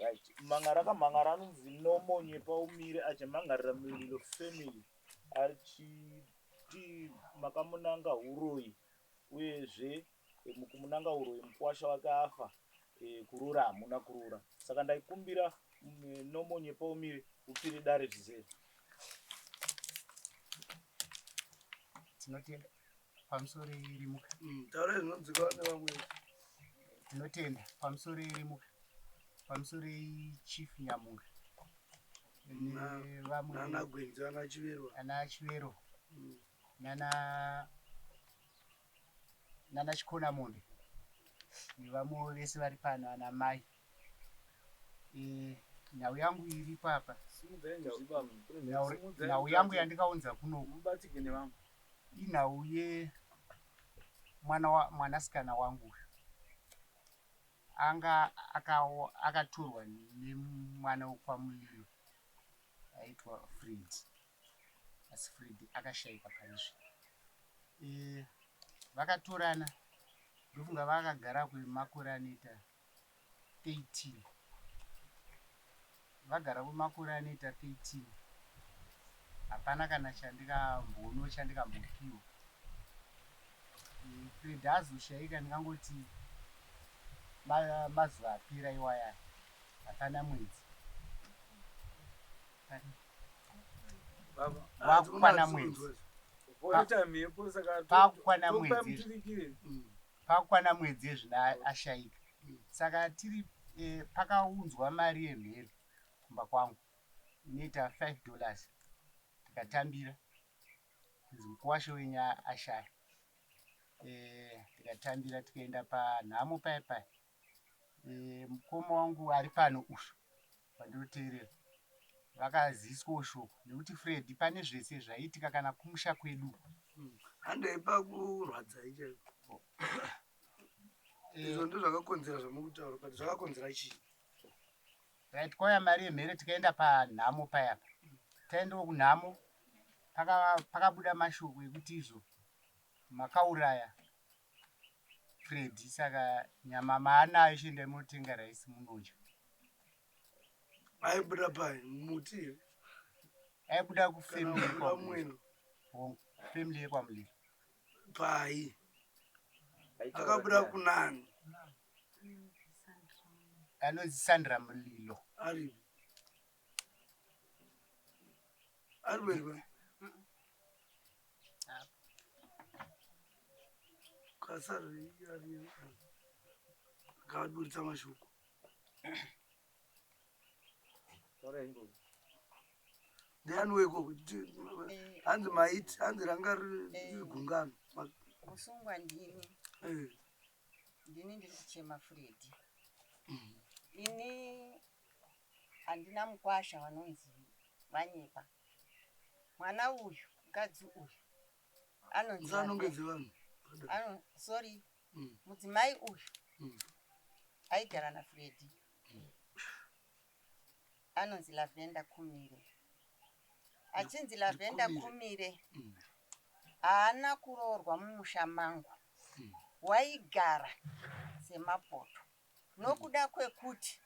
Right. Mangaraka anonzi Nomonye Paumire achimhangarira Mulilo family achiti makamunanga uroi uyezve mukumunanga uroi mukuwasha wake afa kurura hamuna kurura. Saka ndaikumbira Nomonye Paumire upire dare zvizere. Tinotenda pamusoro irimuka. Taura zvinonzwika nevamwe. Tinotenda pamusoro irimuka. Pamusoro Chief Nyamunga. Nana Gwenzi ana Chiverwa. Ana Chiverwa. Nana Chikona Monde. Vamwe vese vari pano ana mai. Nhau yangu iri papa. Nhau yangu yandikaunza kunoku. Inhau mwanasikana wangu. Anga akatorwa nemwana wekwaMulilo aitwa Fred. Asi Fred akashayika parizvi. Vakatorana ndofunga vakagara kwemakore anoita 13. Vagara kwemakore anoita 13. Hapana kana chandikambopiwa. Fred azoshayika ndingangoti mazuva apira iwaya. Hapana mwedzi. Pakukwana mwedzi. Pakukwana mwedzi ezvina ashayika. Saka tiri pakaunzwa mari yemheri kumba kwangu inoita $5 tikatambira kunzi mukuwasha wenyu ashaya. Tikatambira tikaenda panhamo paya. Mukoma wangu ari pano usho pandinoteerera vakaziswa shoko nekuti Fred pane zvese zvaitika kana kumusha kwedu. Handeipa kurwadza ichaiko. Izvo ndozvakakonzera zvamukutaura kuti zvakakonzera chii? Right, kwauya mari yemhere tikaenda panhamo paya. Taendawo kunhamo pakabuda mashoko ekuti izvo makauraya Fred, saka nyama maanayo chienda munotenga raisi munodya. Aibuda pai muti. Aibuda kufamily yekwamulilo. Family yekwamulilo. Pai. Akabuda kunani. Anonzi Sandra Mulilo. Ari. Ari. Kasari ari. Kaburitsa mashoko. Ndianweko kuti hanzi maiti hanzi ranga riri gungano. Kusungwa ndini. Ndini ndiri kuchema Fred. Ini handina mukwasha vanonzi Vanyepa. Mwana uyu, mukadzi uyu anonzi anongedze vanhu. Sorry. Mudzimai uyu aigara naFred. Anonzi Lavenda Kumire. Achinzi Lavenda Kumire haana kuroorwa mumusha mangu. Waigara semapoto. Nokuda kwekuti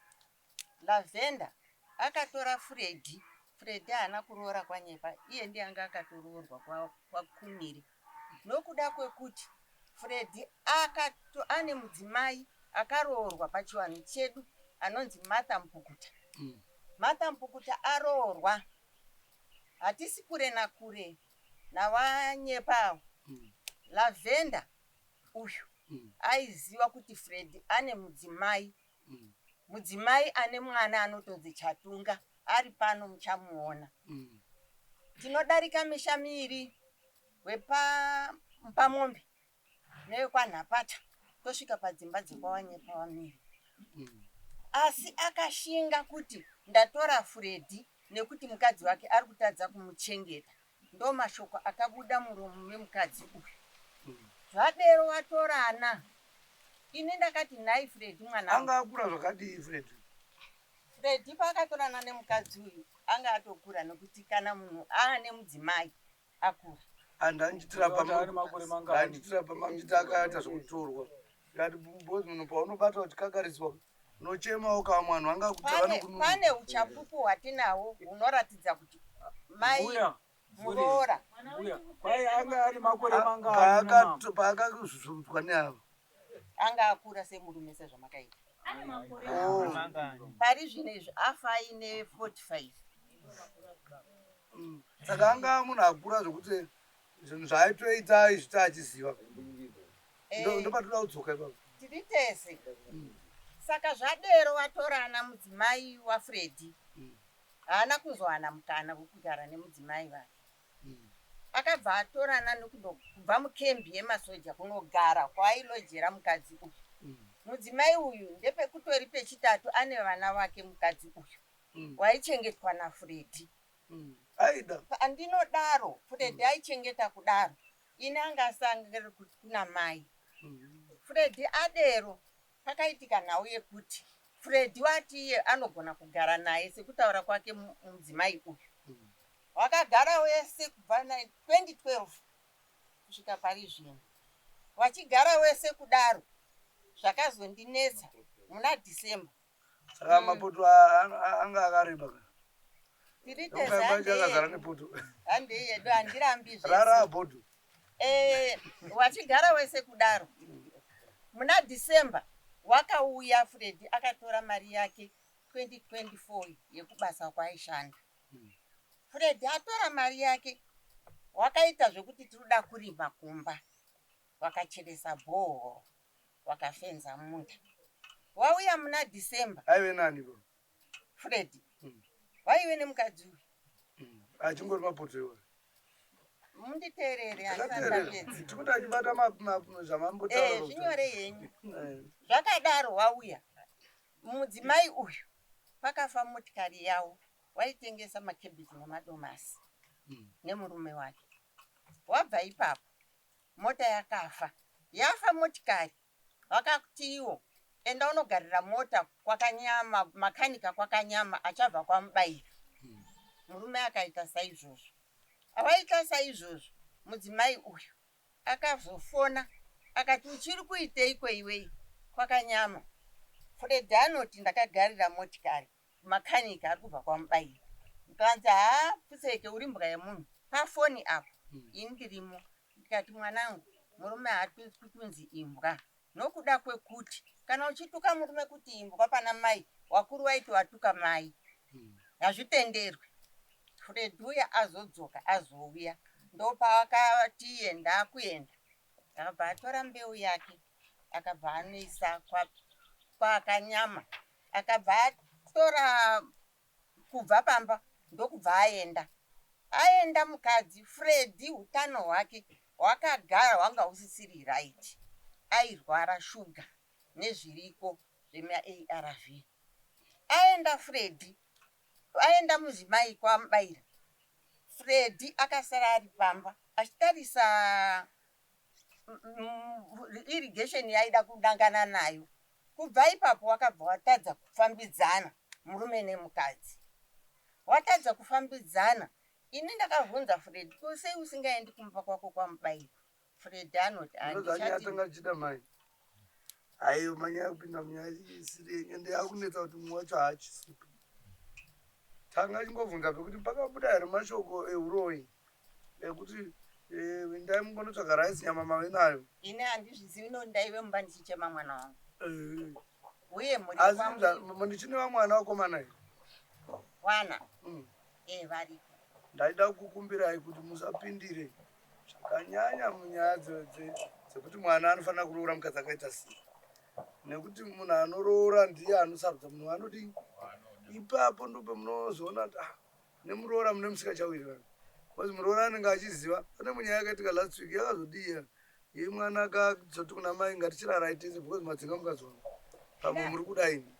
Lavenda akatora Fred. Fred haana kuroora kwaNyepa. Iye ndiye anga akatoroorwa kwaKumire. Nokuda kwekuti Fred ane mudzimai akaroorwa pachiwanhu chedu anonzi Martha Mpukuta. Martha Mpukuta aroorwa. Hatisi kure nakure naVanyepa. Lavenda uyu aiziva kuti Fred ane mudzimai. Mudzimai ane mwana anotonzi Chatunga ari pano muchamuona. Tinodarika misha miiri wepaMombe newekwaNhapata tosvika padzimba dzekwaVanyepa vamire. Asi akashinga kuti ndatora Fred nekuti mukadzi wake ari kutadza kumuchengeta. Ndo mashoko akabuda muromo memukadzi uyu. Zvadero watorana. Ini ndakati nhai Fred mwana. Anga akura zvakadii Fred? Fred paakatorana nemukadzi uyu anga atokura nekuti kana munhu aane mudzimai akura. Andanjitira pamamita akaita zvokutorwa. Ngati bozi munhu paunobata uchikagariswa nochema ukamwanhu angakuti pane uchapupu hwatinahwo hunoratidza kuti mai muroora kwai anga ari makore mangani paakazuzvutwa neavo anga akura semurume sezvamakaita pari zvino izvi afa aine 45 saka anga munhu akura zvokuti zvinhu zvaaitoita izvita achiziva ndopatoda kudzoka ipapo tiri tese saka zvadero watorana mudzimai wafredi haana kuzowana mukana wekugara nemudzimai wake akabva atorana nekubva mukembi yemasoja kunogara kwaailojera mukadzi uyu mudzimai uyu ndepekutori pechitatu ane vana vake mukadzi uyu waichengetwa nafredi aida andinodaro fredi aichengeta kudaro ini anga asangere kuna mai fredi adero pakaitika nhau yekuti fredi wati iye anogona kugara naye sekutaura kwake mudzimai uyu wakagara wese kubva 2012 kusvika pari zvino wachigara wese kudaro zvakazondinetsa muna December saka mapoto anga akareba tiri akazara nepoto handei yedu handirambi rara poto wachigara wese kudaro muna December wakauya fredi akatora mari yake 2024 yekubasa kwaaishanda fredi atora mari yake wakaita zvekuti tiroda kurima kumba wakacheresa bhoho wakafenza munda wauya muna December aive nani po fredi waive nemukadzi uyu achingori mapoto iwo munditeerere handisandapedzi tikuti achibata zvamambotaura zvinyore henyu zvakadaro wauya mudzimai uyu pakafa motikari yawo waitengesa makebhiji nemadomasi nemurume wake wabva ipapo mota yakafa yafa motikari vakati iwo enda unogarira mota kwakanyama makanika kwakanyama achabva kwamubaira murume akaita saizvozvo avaita saizvozvo mudzimai uyu akazofona akati uchiri kuiteiko iwei kwakanyama fredi anoti ndakagarira motikari makanika ari kubva kwamubaira nkanzi puseke uri mbwa yemunhu pafoni apo ini ndirimo ndikati mwanangu murume haatwisi kutunzi imbwa nokuda kwekuti kana uchituka murume kuti imbwa pana mai wakuru waiti watuka mai hazvitenderwi fredi uya azodzoka azouya ndopavakati enda kuenda akabva atora mbeu yake akabva anoisa kwakanyama akabva atora kubva pamba ndokubva aenda mukadzi fredi utano hwake hwakagara hwanga husisiri raiti airwara shuga nezviriko zvemaARV aenda fredi aenda mudzimai kwamubaira fredi akasara ari pamba achitarisa irrigation yaida kudangana nayo kubva ipapo wakabva watadza kufambidzana murume nemukadzi watadza kufambidzana ini ndakavhunza fredi kusei usingaendi kumba kwako kwamubaira fredi anoti atanga chida mai aiyo manyaya kupinda munyaya isiri ende akunetsa kuti mumwe wacho haachisipi tanga chingovhunza pekuti pakabuda here mashoko euroi ekuti ndai mungonotsvaga raisi nyama mave nayo ini handizvizivi ndaive mumba ndichichema mwana wangu uye ndichine vamwana vakomana here wana varipo ndaida kukumbirai kuti musapindire zvakanyanya munyaya dzekuti mwana anofanira kuroora mukadzi akaita sei nekuti munhu anoroora ndiye anosarudza munhu anodii ipapo ndo pamunozoona kuti nemuroora mune musikachawirira bcause muroora anenge achiziva pane munyaya yakaitika last week yakazodii yei mwana akazoti kuna mai ngatichiraraitese bcause madzinga mukazona pamwe muri kudaini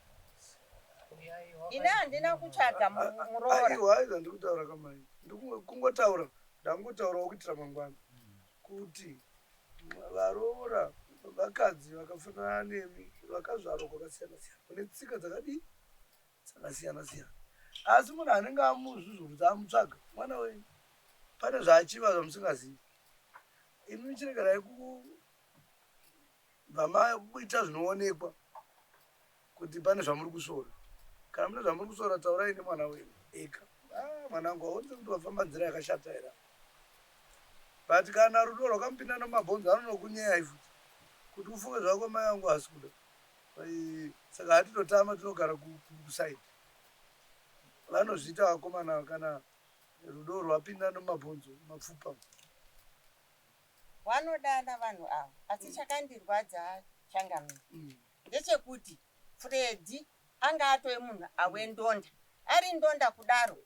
ine handina kutsvaga muroora aiwa ndikutaura kamai ndikungotaura ndangotaurawo kuitira mangwana kuti varoora vakadzi vakafanana nemi vakazvarwa kwakasiyana siyana kune tsika dzakadii dzakasiyana siyana asi munhu anenge amuzvuzvurudza amutsvaga mwana wenyu pane zvaachiva zvamusingazivi imi chiregerai kubva maita zvinoonekwa kuti pane zvamuri kusora. Kana mune zvamuri kusora, taurai nemwana wenyu ega. Mwana wangu aonze kuti wafamba nzira yakashata here. But kana rudo rwakamupinda nomabhonzo anonokunyeyai futi kuti ufunge zvako mai vangu hasi kuda. Saka hatitotama, tinogara kusaidi. Vanozviita vakomana kana rudo rwapinda nomabhonzo mapfupa. Vanodana vanhu ava, asi chakandirwadza Changamire ndechekuti Freddy anga atove munhu awendonda. Ari ndonda kudaro,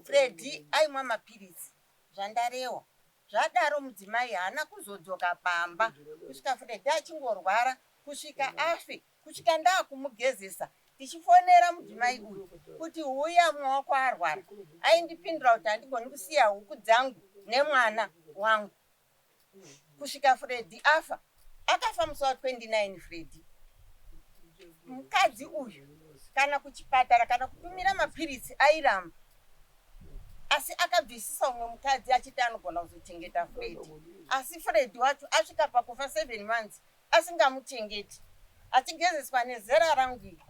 Freddy aimwa mapirisi zvandarewa. Zvadaro mudzimai haana kuzodzoka pamba kusvika Freddy achingorwara, kusvika afe, kusvika ndaakumugezesa tichifonera mudzimai uyu kuti uya mumaoko arwara. Aindipindura kuti handigoni kusiya huku dzangu nemwana wangu. Kusvika Freddy afa, akafa musi wa29 Freddy. Mukadzi uyu kana kuchipatara kana kutumira mapirisi airamba, asi akabvisisa umwe mukadzi achiti anogona kuzochengeta Freddy. Asi Freddy wacho asvika pakufa 7 months asingamuchengeti, achigezeswa nezera rangu.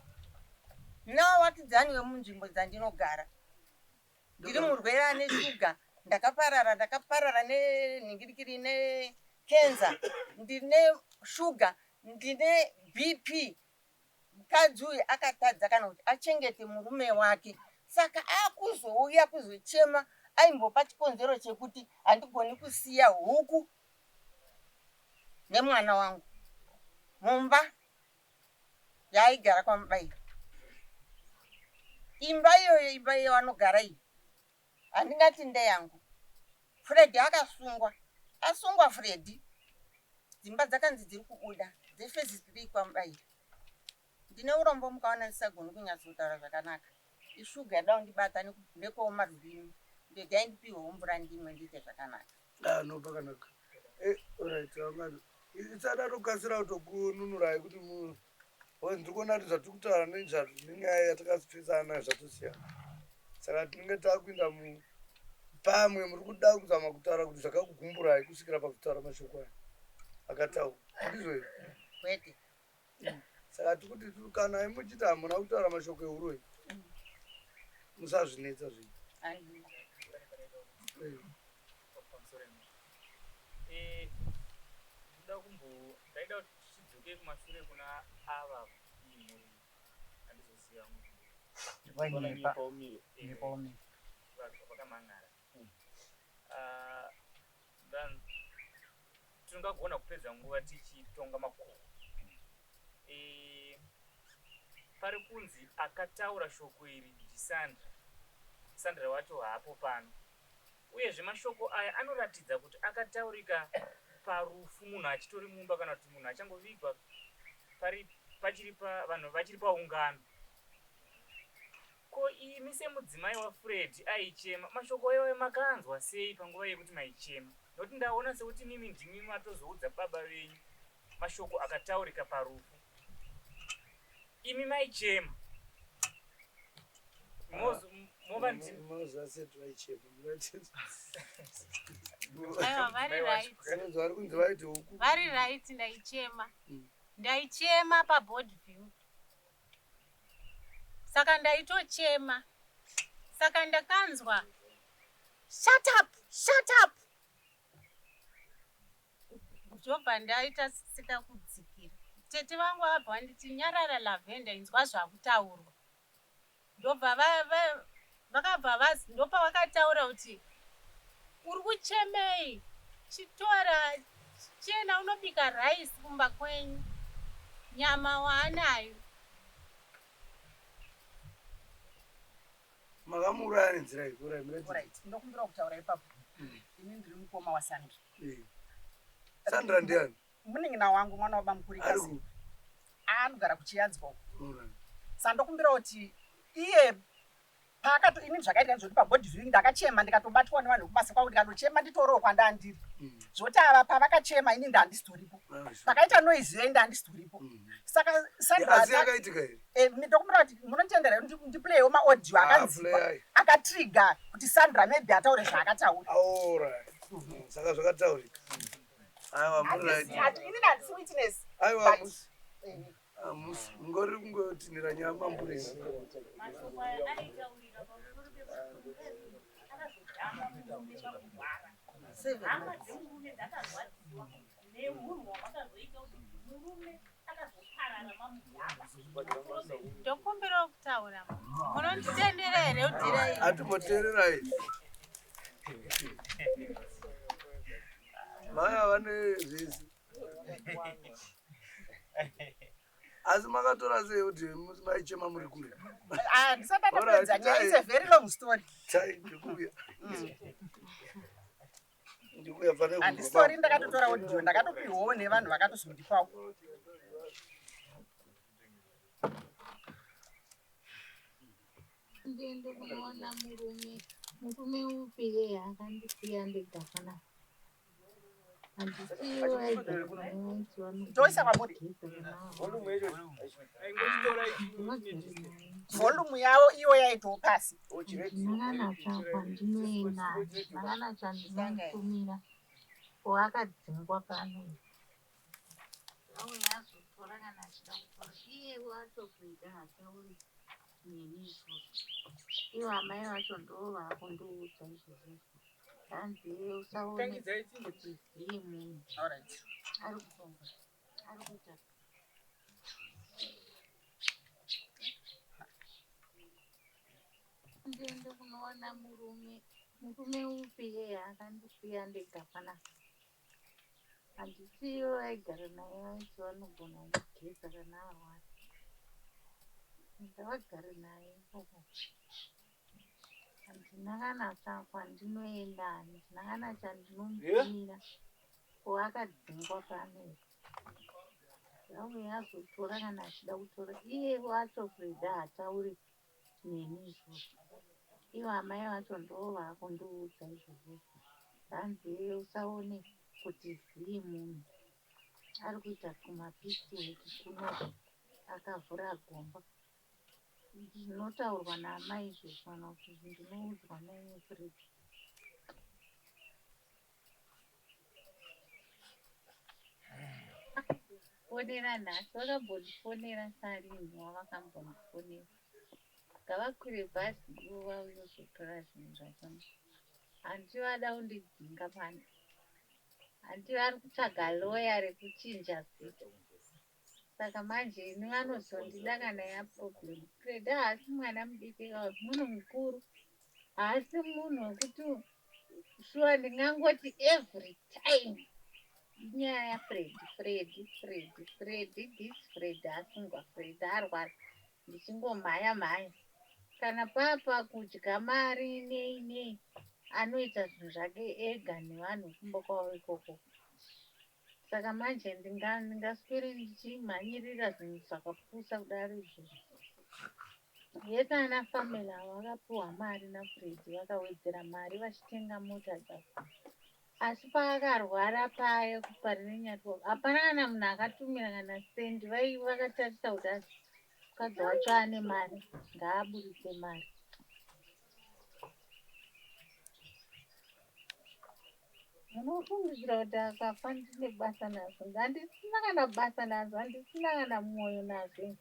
Nawavakidzani wemunzvimbo dzandinogara, ndiri murwere ane shuga, ndakaparara nenhingirikiri nekenza, ndine shuga, ndine BP. Mukadzi uyu akatadza kana kuti achengete murume wake, saka akuzouya kuzochema aimbopa chikonzero chekuti handigoni kusiya huku nemwana wangu mumba yaaigara kwamubairo. Imba iyoyo vanogara iyi handingati ndeyangu. Freddy asungwa Freddy. Dzimba dzakanzi dziri kubuda dzefezi 3 kwamubairo. Ndine urombo mukaona ndisagoni kunyatsotaura zvakanaka. Ishuga yada kundibata nekooma rurimi. Ndodai ndipiwewo mvura ndimwe ndiite zvakanaka. No pakanaka. Alright, amado. Isada tokasira kutokununurai kuti ndiri kuona kuti zvatiri kutaura nenyaya yatakapesana zvatosiyana. Saka tinenge takuinda pamwe muri kuda kuzama kutaura kuti zvakakugumburai kusvikira pakutaura mashoko aya akataura. Ndizvo here? Kwete. Saka tikuti kana imuchiti hamuna kutaura mashoko euroi, musazvinetsa zvinhu. Ndaida kuti tidzoke kumashure kuna ava mhuri handizoziva vakamangara. Tingagona kupedza nguva tichitonga makuru. Pari kunzi akataura shoko iri ndisandra wacho haapo pano, uyezve mashoko aya anoratidza kuti akataurika parufu munhu achitori mumba kana kuti munhu achangovigwa vanhu vachiri paungano. Ko imi semudzimai waFreddy aichema, mashoko iwayo makanzwa sei panguva yekuti maichema? Nokuti ndaona sekuti mimi ndimi matozoudza baba venyu mashoko akataurika parufu. Imi maichema. Vari right, ndaichema paboard view. Saka ndaitochema. Saka ndakanzwa shut up. Ndobva ndaita sita kudzikira. Tete vangu vabva vanditi nyarara Lavenda, inzwa zvakutaurwa. Ndobva vakabva ndopa vakataura kuti uri kuchemei, chitora chena unobika rice kumba kwenyu, nyama waanayo. Makamuraya nenzira iyi. Alright, ndokumbira kutaura ipapo. Ini ndiri mukoma waSandra. Sandra ndiani? Munin'ina wangu, mwana wabamkurikasi. Anogara kuChiyanzwa. Saka ndokumbira kuti iye ini zvakaita zvoti pabhodhi view ndakachema ndikatobatwa nevanhu vekubasa kwavo ndikatochema nditoriwo kwandandiri. Zvoti ava pavakachema ini ndandisitoripo. Pakaita noise yenda handisitoripo. Saka Sandra yakaitika here. Ndokumbira kuti munotendera ndiplayewo maaudio akanzipa akatrigger kuti Sandra maybe ataure zvaakataura. Alright. Saka zvakataurika. Aiwa, ini ndandisi witness. Aiwa musi. Hamusi ngori kungotinhira nyama mburisi. mashoko aya aitaurika pamusoro pekuti akazotanga murume pakurwara. Hama dzemurume dzakazwadziwa nemunhu wavakazoita kuti murume akazoparara mamugaba. Ndokumbira kutaura munonditendera here udhirai? Atimoteererai. Vaya vane zvese. Asi makatora sei kuti maichema muri kure? Ndisati ndapedza nyaya. It's a very long story. Tai ndikuya. Ndikuya pane kumva. Handisori ndakatotora audio ndakatopiwawo nevanhu vakatozondipawo. Ndiende kunoona murume upi akandisiya ndega panapa. Handisiyo aigara Toisa kwamuri. Volume yavo iyo yaitowo pasi. ndinakana kwandinoenda ndinakana chandinomutumira wakadzingwa pano auya azotora kana achida kutora iye watokuita hatauri neni izvozvo ivo amai vacho ndo vakundiudza izvozvo hanzi usaone kuti zii munhu ari kutonga ari kuita ndiende kunoona murume upi iye akandisiya ndega panapa. Handisiyo aigara naye vaiti vanogona kugeza kana arwara. Ndavagare naye handina kana kwandinoenda, handina kana chandinomutumira wakadzingwa pano. Auya azotora kana achida kutora iye wacho Freda hatauri neni izvozvo ivo amai vacho ndo vakundiudza izvozvo hanzi usaone kuti zii munhu ari kuita kumapisiweki kuno akavhura gomba. Ndinotaurwa naamai izvozvo kana kuti ndinoudzwa naye Freda. Fonera nhasi vakambondifonera sarini wavakambondifonera ngavakwire bhazi ivo vauye kuzotora zvinhu zvachona. Handi vada kundidzinga pano, handi vari kutsvaga loya rekuchinja zita. Saka manje ini vanozondida kana yaproblemu. Freda haasi mwana mudiki munhu mukuru, haasi munhu wekuti shuwa ndingangoti every time inyaya yaFredi asungwa, Freda arwara ndichingomhaya kana papa kudya mari nei anoita zvinhu zvake ega nevanhu kumba kwavo ikoko. Saka manje ndingaswere ndichimhanyirira zvinhu zvakapusa kudaro izvozvo. Yese ana family avo vakapiwa mari naFredi vakawedzera mari vachitenga mota dzavo. Asi paakarwara paya kuparire nyatwa hapana kana munhu akatumira kana sendi. Vakatarisa kuti mukadzi wacho ane mari ngaaburitse mari. Munofungidzira kuti akafa ndine basa nazvo? Handisina kana basa nazvo, handisina kana mwoyo nazvo.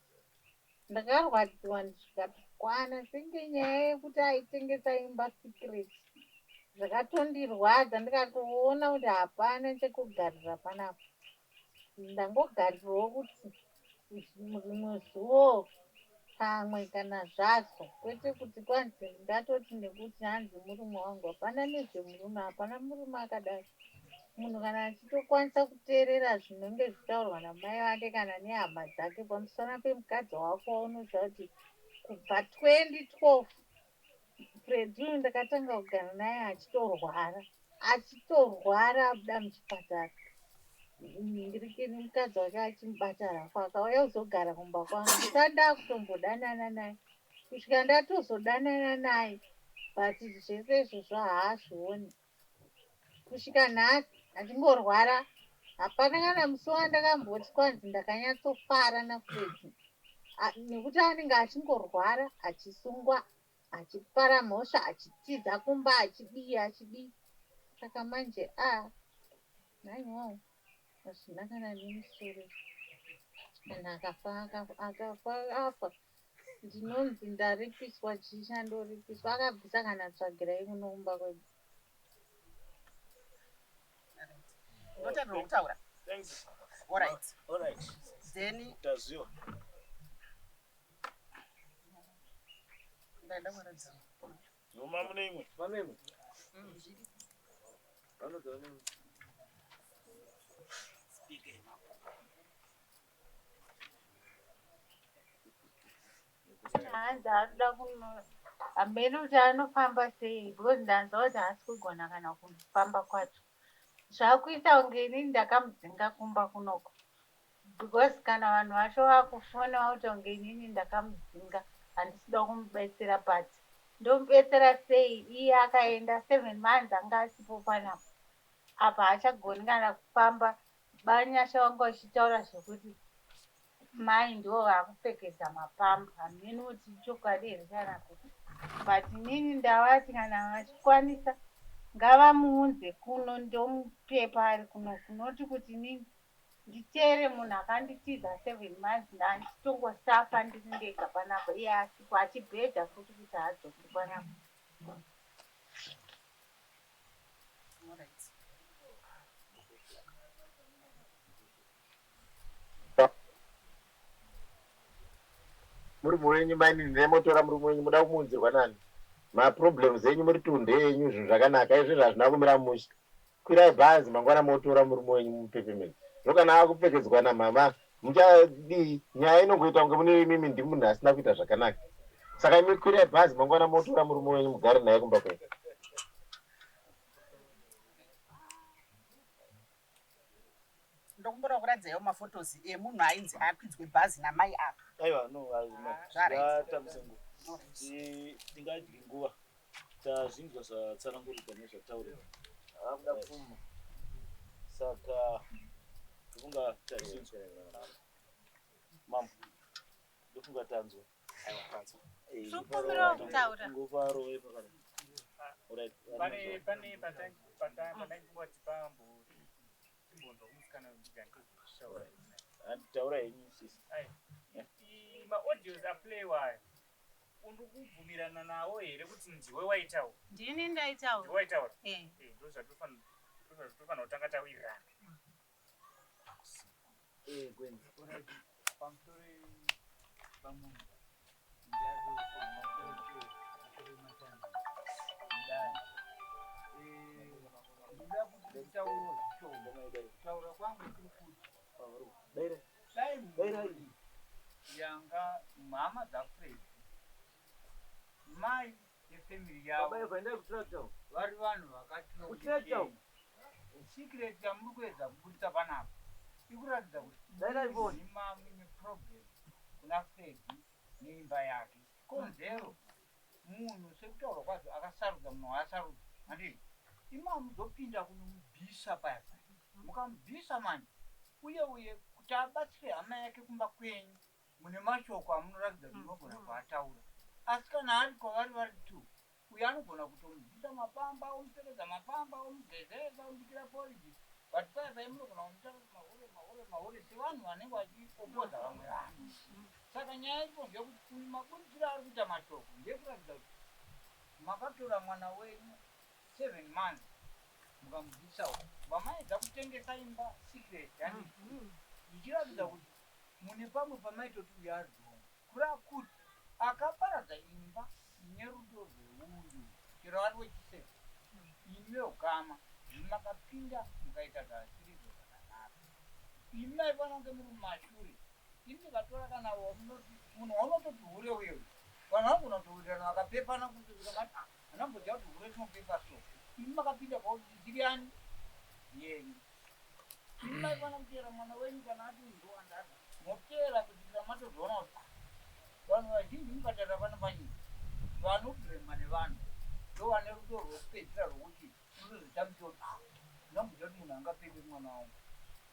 Ndakarwadziwa ndikatokwana senge nyaya yekuti aitengesa imba secret. Zvakatondirwadza ndikatoona kuti hapana chekugarira panapa. Ndangogarirawo kuti rimwe zuwo kamwe kana zvazo, kwete kuti kwanzi ndatoti nekuti hanzi murume wangu. Hapana nezvemurume, hapana murume akadaro. Munhu kana achitokwanisa kuteerera zvinenge zvitaurwa namai vake kana nehama dzake pamusana pemukadzi wako waunoziva kuti kubva 2012 Fredi uyu ndakatanga kugara naye achitorwara abuda muchipatara. Ndiri mukadzi wake achimubata rafo akauya kuzogara kumba kwangu. Ndisada kutombodanana naye kusvika ndatozodanana naye but zvese izvozvo haazvioni. Kusvika nhasi achingorwara, hapana kana musi wandakamboti kwanzi ndakanyatsofara naFredi nekuti anenge achingorwara achisungwa achipara mhosva achitiza kumba achidii. Saka manje naiwo hazvina kana nemusoro. kana akafa afa ndinonzi ndaripiswa jisha ndoripiswa akabvisa kana tsvagirai kunoumba kwedu Ndotandirwa kutaura. Thanks. All right. Then Taziwa. ndaenda kuratidza. Noma mune imwe. Mameme. Zviri. Vanogara hanzi anoda kuno hambeni kuti anofamba sei because ndanzwa kuti haasi kugona kana kufamba kwacho zvakuita kunge inini ndakamudzinga kumba kunoko because kana vanhu vacho vakufona kuti kunge inini ndakamudzinga handisida kumubetsera but ndomubetsera sei iye akaenda 7 months anga asipo panapo apa haachagoni kana kufamba banyasha wangu vachitaura zvekuti mai ndo vakupfekedza mapamba hameni kuti chokwadi here kana kuti but inini ndavati kana vachikwanisa ngavamuunze kuno ndomupepa ari kuno kunoti kuti inini nditeere munhu akanditiza 7 months ndanditongosafa ndiri ndega panapo iye asipo achibhedha futi kuti haadzoki panapo All right. muri muwenyu mani nemotora muri muwenyu muda kumuunzirwa nani maproblems enyu muri tunde yenyu zvinhu zvakanaka izvi hazvina kumira musha kwirai bhazi mangwana motora muri muwenyu mupepemeni zvokana akupfekedzwa namama muchadii nyaya inongoita kunge mune imimi ndi munhu asina kuita zvakanaka saka imi kwirai bhazi mangwana motora muri muwenyu mugare naye kumba kwenyu Ndokumbura kuradzaiwo mafotozi emunhu ainzi akwidzwe bhazi namai apa. Aiwa, no, zvatamusengo. Tingadyi nguva. Tazvinzwa zvatsanangurika nezvataurwa. Hakuda pfuma. Saka ndofunga tazvinzwa. Mama, ndofunga tanzwa. Sukumira kutaura. Nguva rowe pakati. Alright. Pane patangoti pambo chimbonzwa kumusikana wemuganga kuzvishaura. Taura henyu sisi. Maaudios aplaywayo undikubvumirana nawo here kuti ndiwe waitawo? Ndini ndaitawo. Ndiwe waitaura? Ndo zvatofana kutanga tawirirana. Gwenzi. Pamusoro pamunhu. Ndida kuti nditauro zvishoma. Kutaura kwangu kuri kuti dai yanga mhama dzaFred mai yefemiri yavo vari vanhu vakati secret yamuri kuedza kubudisa panapa ikuratidza kuti imamwe problem kuna Fred neimba yake konzero munhu sekutaura kwazvo akasarudza munhu waasarudza handii imamu dzopinda kunomubhisa paya mukamubhisa mani uye kuti abatsire hama yake kumba kwenyu mune mashoko amunoratidza kuti munogona kuataura asi kana ari kwavari vari tu uye anogona kutomubvisa mapamba omupfekedza mapamba omugezeza omubikira poriji but paya pai munogona kumutaura mahore sevanhu vanenge vachiopodza vamwe vanhu saka nyaya ipo ndeyekuti maburitiro ari kuita mashoko ndeyekuratidza kuti makatora mwana wenyu 7 months mukamubvisawo vamaedza kutengesa imba secret yani ichiratidza kuti mune pamwe pamaitoti uyo ari dhongo kureva kuti akaparadza imba ine rudo rweuyu chero ari wechiseva imi ogama zvimi makapinda mukaita zvasirizo zvakanaka imi maifana kunge muri mumashure imi ndikatora kana munoti munhu waunototi hure wewe vanhu vanogona kutowirirana vakapepana kuti anamboziva kuti hure tinopepa so imi makapinda kwautidiriani yenyu imi maifana kuteera mwana wenyu kana ati ndoandada moteera kusvikira matozoona kuti vanhu vazhinji mukatarira pano panyika vanobhurema nevanhu ndo vane rudo rwokupedzisira rwokuti unozotambisa kuti ndamboziva kuti munhu angapepe mwana wangu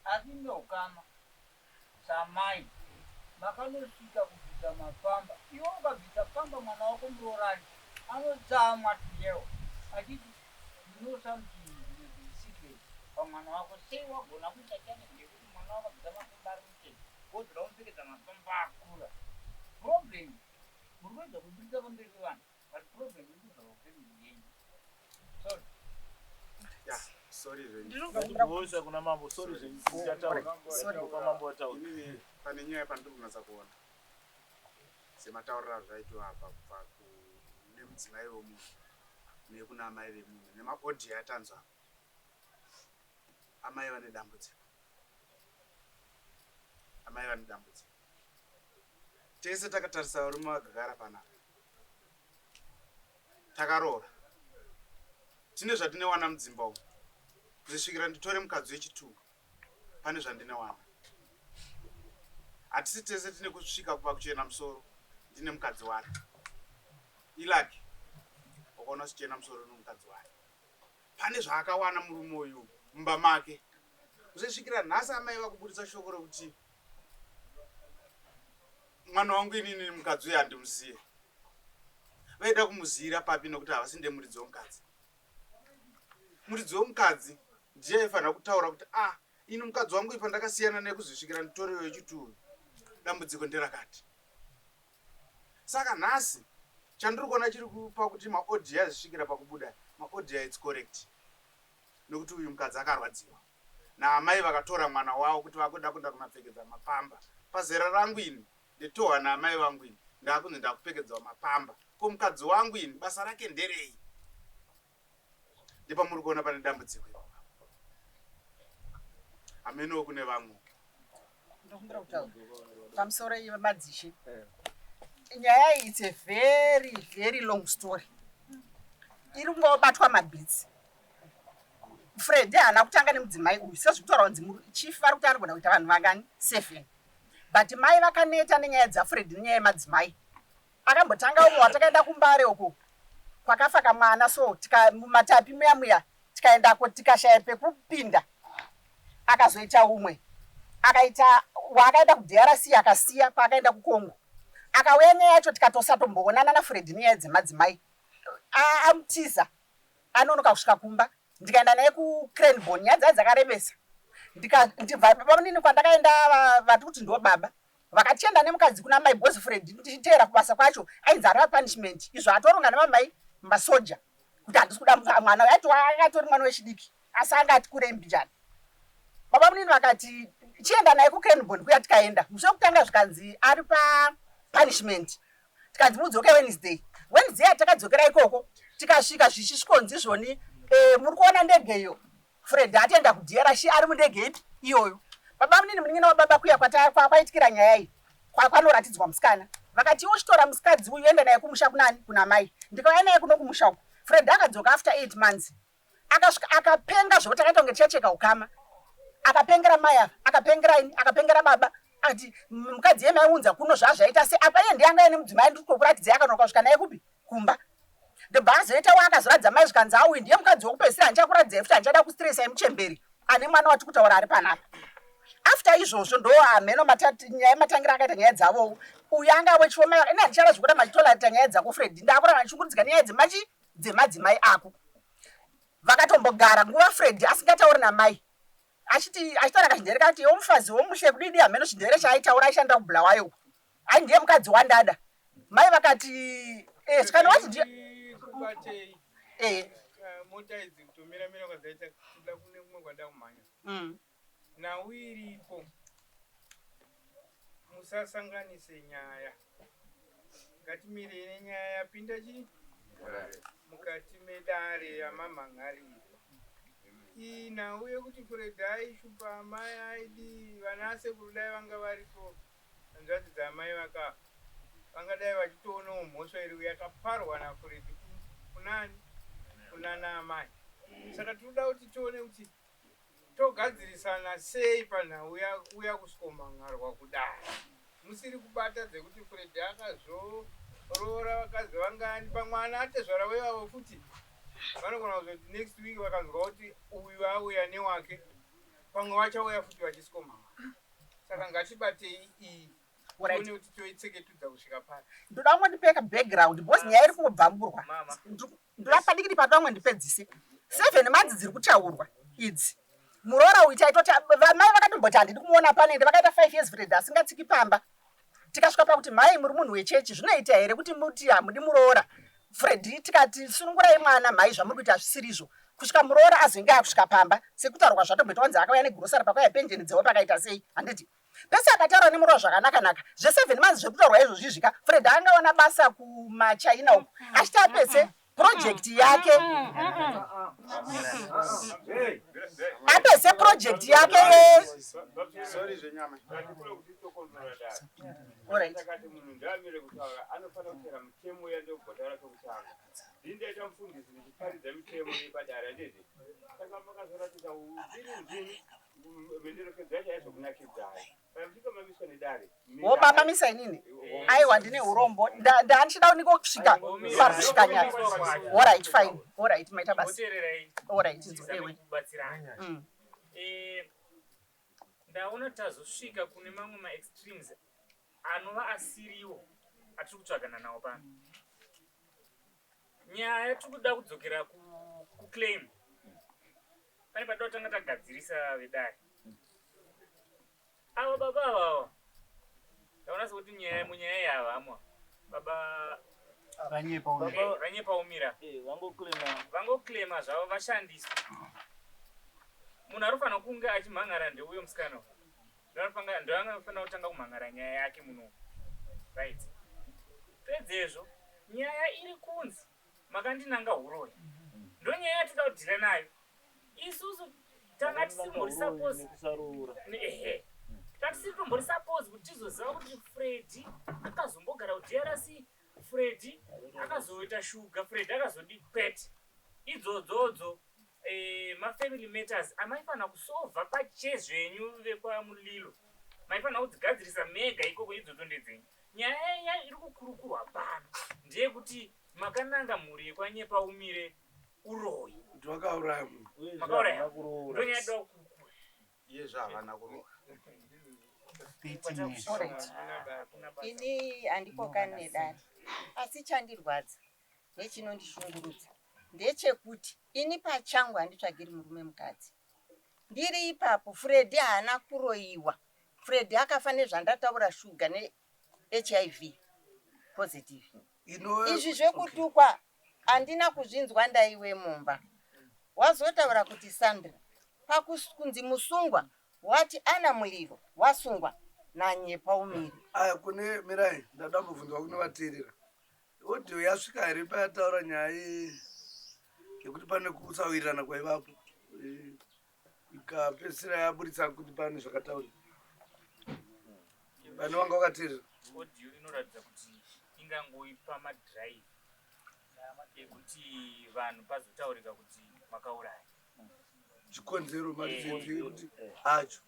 asi ime ukama samai makanosvika kubvisa mapamba iwe ukabvisa pamba mwana wako muroorani anotsamwa tuyewo achiti ndinosamuchiiisikret pamwana wako sei wagona kuita chane ndekuti mwana wakabvisa mapamba ari muchete wozoda kupfekedza mapamba akura. Problem muri kuedza kupinda pamberi pevanhu, but problem iri kubva pafamily yenyu. Sorry. Sorry Ndinokumbira kuna mambo. Sorry zvichataura. Sorry kwa mambo wataura. inini pane nyaya pandiri kunatsa kuona semataurira zvaitwa apa kubva kune mudzimai wemunhu nekuna amai vemunhu nemaodhi atanzwa amai vane dambudziko. Amai vane dambudziko. Tese takatarisa varume vagara panapa takaroora. Tine zvandinowana mudzimba umu kusvikira nditore mukadzi wechitungu. Pane zvandinowana. Hatisi tese tine kusvika kuva kuchena musoro ndine mukadzi wake. Ilaki wakaona sichena musoro nomukadzi wake. Pane zvaakawana murume uyu mumba make. Kusvikira nhasi amai vakubudisa shoko rokuti mwana wangu inini mukadzi uyu handimuzive. Vaida kumuzivira papi nokuti havasi ndemuridzi womukadzi. Muridzi womukadzi ndiye aifanira kutaura kuti ini mukadzi wangu ipa ndakasiyana nekuzvisvikira nditore wechituru. Dambudziko nderakati. Saka nhasi chandiri kuona chiri pakuti maodhi azvisvikira pakubuda maodhi it's correct. Nokuti uyu mukadzi akarwadziwa. Naamai vakatora mwana wavo kuti vakuda kunda kumapfekedza mapamba. Pazera rangu ini ndetohwa naamai vangu ini ndakunzi ndakupfekedzwa mapamba. Ko mukadzi wangu ini basa rake nderei? Ndipo muri kuona pane dambudziko ipapo. Ameno kune vamwe. Ndokumbira kutaura pamusoro yemadzishi. Nyaya iyi it's a very long story. Iri kungobatwa mabhitsi. Fred haana kutanga nemudzimai uyu sezvekutaura kunzi chief ari kuti anogona kuita vanhu vangani 7. But mai vakaneta nenyaya dzaFred nenyaya yemadzimai. Akambotanga umwe watakaenda kumbare uko kwakafa kamwana so mumatapi muya tikaendako tikashaya pekupinda. Akazoita umwe akaita wakaenda kuDRC akasiya paakaenda kuKongo. Akauya nyaya yacho tikatosatomboonana naFred nenyaya dzemadzimai. Amutiza anonoka kusvika kumba. Ndikaenda naye kuCranbourne nyaya dzakaremesa. Ndibva pamunini kwandakaenda vati kuti ndo baba vakatienda nemukadzi kuna my boss Fred ndichiteera kubasa kwacho ainzi ari punishment izvo atoronga nemamai masoja kuti handisi kuda mwana yacho akatori mwana wechidiki asi anga ati kurembi njani. Baba munini vakati chienda naye kuCranbourne kuya tikaenda musi wekutanga zvikanzi ari punishment tikanzi mudzoke Wednesday yatakadzokera ikoko tikasvika zvichisvikonzi zvoni muri kuona ndege iyo Fred atenda kuDRC ari mundege ipi iyoyo. Baba munini munin'ina wababa kuya kwaitikira nyaya iyi kwanoratidzwa musikana vakati uchitora musikadzi uyu enda naye kumusha kunani kuna mai. Ndikauya naye kuno kumusha uko Fred akadzoka after 8 months akasvika akapenga zvoti akaita kunge tichacheka ukama. Akapengera mai ava akapengera ini akapengera baba ati mukadzi yemai unza kuno zvazvaita se apa iye ndiye anga ine mudzimai ndiri kukuratidza akanoka kusvika naye kupi kumba. Ndebhazoita wakazoradza mai zvikanzi auyu ndiye mukadzi wokupedzisira handichakuradza futi handichada kustresa muchemberi ane mwana wati kutaura ari panapa. After izvozvo ndo ameno nyaya yematangira akaita nyaya dzavo uyu anga wechifoma ine handichada zvekuda machitolarita nyaya dzako Fred ndakura machishungurudzika nyaya dzemadzimai ako. Vakatombogara nguva Fred asingatauri namai achitaura kachindere kati iwo mufazi womushe kudidi ameno chindere chaaitaura aishandira kuBulawayo ai ndiye mukadzi wandada. Mai vakati Kubatei mota idzi kutomira kwadzaita kuda kune kumwe kwada kumhanya nawiripo musasanganise nyaya ngatimirei nenyaya yapinda chii mukati medare yamamhangariro nauye kuti Fred aishupa amai aidi vana sekuru dai vanga varipo hanzvadzi dzamai vakafa vangadai vachitoonawo mhosva iri yakaparwa naFred kunani kunana amai. Saka tinoda kuti tione kuti togadzirisana sei panhau uya kusikomangarwa kudai. Musiri kubata dzekuti Fred akazoroora vakazi vangani pamwana atezvara wevavo futi vanogona kuzoti next week vakanzwa kuti uyu auya newake pamwe vachauya futi vachisikomangarwa. Saka ngatibatei iyi tione kuti toitseketudza kusvika pari. Ndoda kungondipeka background bosi nyaya iri kungobvamburwa. Ndoda padikiti pato vamwe ndipedzise 7 months dziri kutaurwa idzi muroora uita itoti mai vakatomboti handidi kumuona panende vakaita 5 years Fred asingatsiki pamba. Tikasvika pakuti mai muri munhu wechechi zvinoita here kuti muti hamudi muroora Fred tikati sunungurai mwana mai zvamuri kuita zvisirizvo kusvika muroora azenge akusvika pamba sekutaurwa zvatomboita wanzi akauya negurosari pakwaya penjeni dzewo pakaita sei handiti pese akataura nemuroora zvakanaka zve7 months zvekutaurwa izvozvi zvika Fred angaona basa kumachina uku achiti apese projekti yake apese projekti yake womamamisa inini aiwa ndine urombo ndandichida uniko kusvika pakusvika nyaya. Alright fine. Alright maita basi. Alright nzoewe. Ndaona tazosvika kune mamwe ma-extremes anova asiriwo atiri kutsvagana nawo pano. Nyaya tiri kuda kudzokera kuclaim. Pane patoda kutanga tagadzirisa vedare. Ava baba avavo ndaona sekuti munyaya yavamwa baba vanyepaumira vangoclaima zvavo vashandiswa. Munhu anofanira kunge achimhangara ndeuyo musikana ndoanofanira kutanga kumhangara nyaya yake munhu right. Pedzezvo nyaya iri kunzi makandinanga huroyi ndonyaya yatida kudhira nayo isusu tanga tisimbori suppose tatisimbori suppose kuti tizoziva kuti Fred akazombogara kuDRC, Fred akazoita shuga, Fred akazodi kwete idzodzodzo mafamily matters amaifanira kusolva pachezvenyu vekwamulilo maifanira kudzigadzirisa mega ikoko idzodzo ndedzenyu. Nyaya iri kukurukurwa pano ndeyekuti makananga mhuri yekwanyepaumire uroyi vakauraya makauraya ndonyaya yada kukurukura iye zvavana kuroka. ini handipokani nedare asi chandirwadza nechinondishungurudza ndechekuti ini pachangu handitsvagiri murume mukadzi ndiri ipapo. Fred haana kuroyiwa. Fred akafa nezvandataura shuga neHIV positive. Izvi zvekutukwa handina kuzvinzwa ndaiwe mumba. Wazotaura kuti Sandra pakunzi musungwa wati ana muliro wasungwa nanyepaumiri. Aya kune mirai ndada kubvunzwa kune vateerera. Odhiyo yasvika here payataura nyaya yekuti pane kusawirirana kwaivapo ikapedzisira yaburitsa kuti pane zvakataurwa. Pane wanga wakateerera. Audio inoratidza kuti ingangoipa madrive ekuti vanhu pazotaurika kuti makauraya. Chikonzero marizvenzvi kuti acho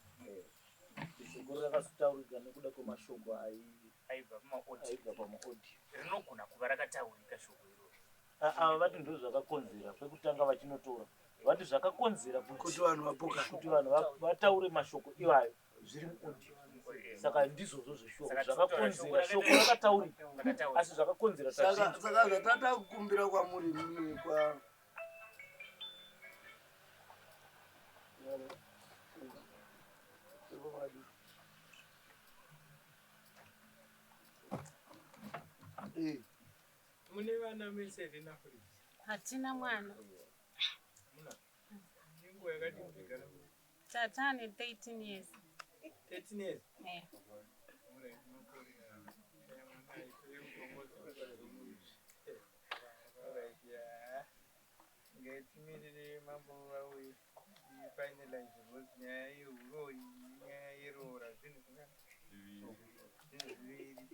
shoko rakazotaurika nekuda kwemashoko aibva pamaaudio rinogona kuva rakataurika shoko iroro. Ava vati ndo zvakakonzera kwekutanga vachinotora vati zvakakonzera kuti vanhu vapoka kuti vanhu vataure mashoko ivayo zviri muaudio. Saka ndizvozvo zveshoko zvakakonzera shoko rakataurika asi zvakakonzera saka zvatata kukumbira kwamuri mimi kwa mune vana mese rina Fred? Hatina mwana. Nguva yakati mugara tatane 13 years. 13 years? Yeah. Ngatimirire mambo vauye finalize because nyaya yehuroyi nyaya yeroora zvinhu zviviri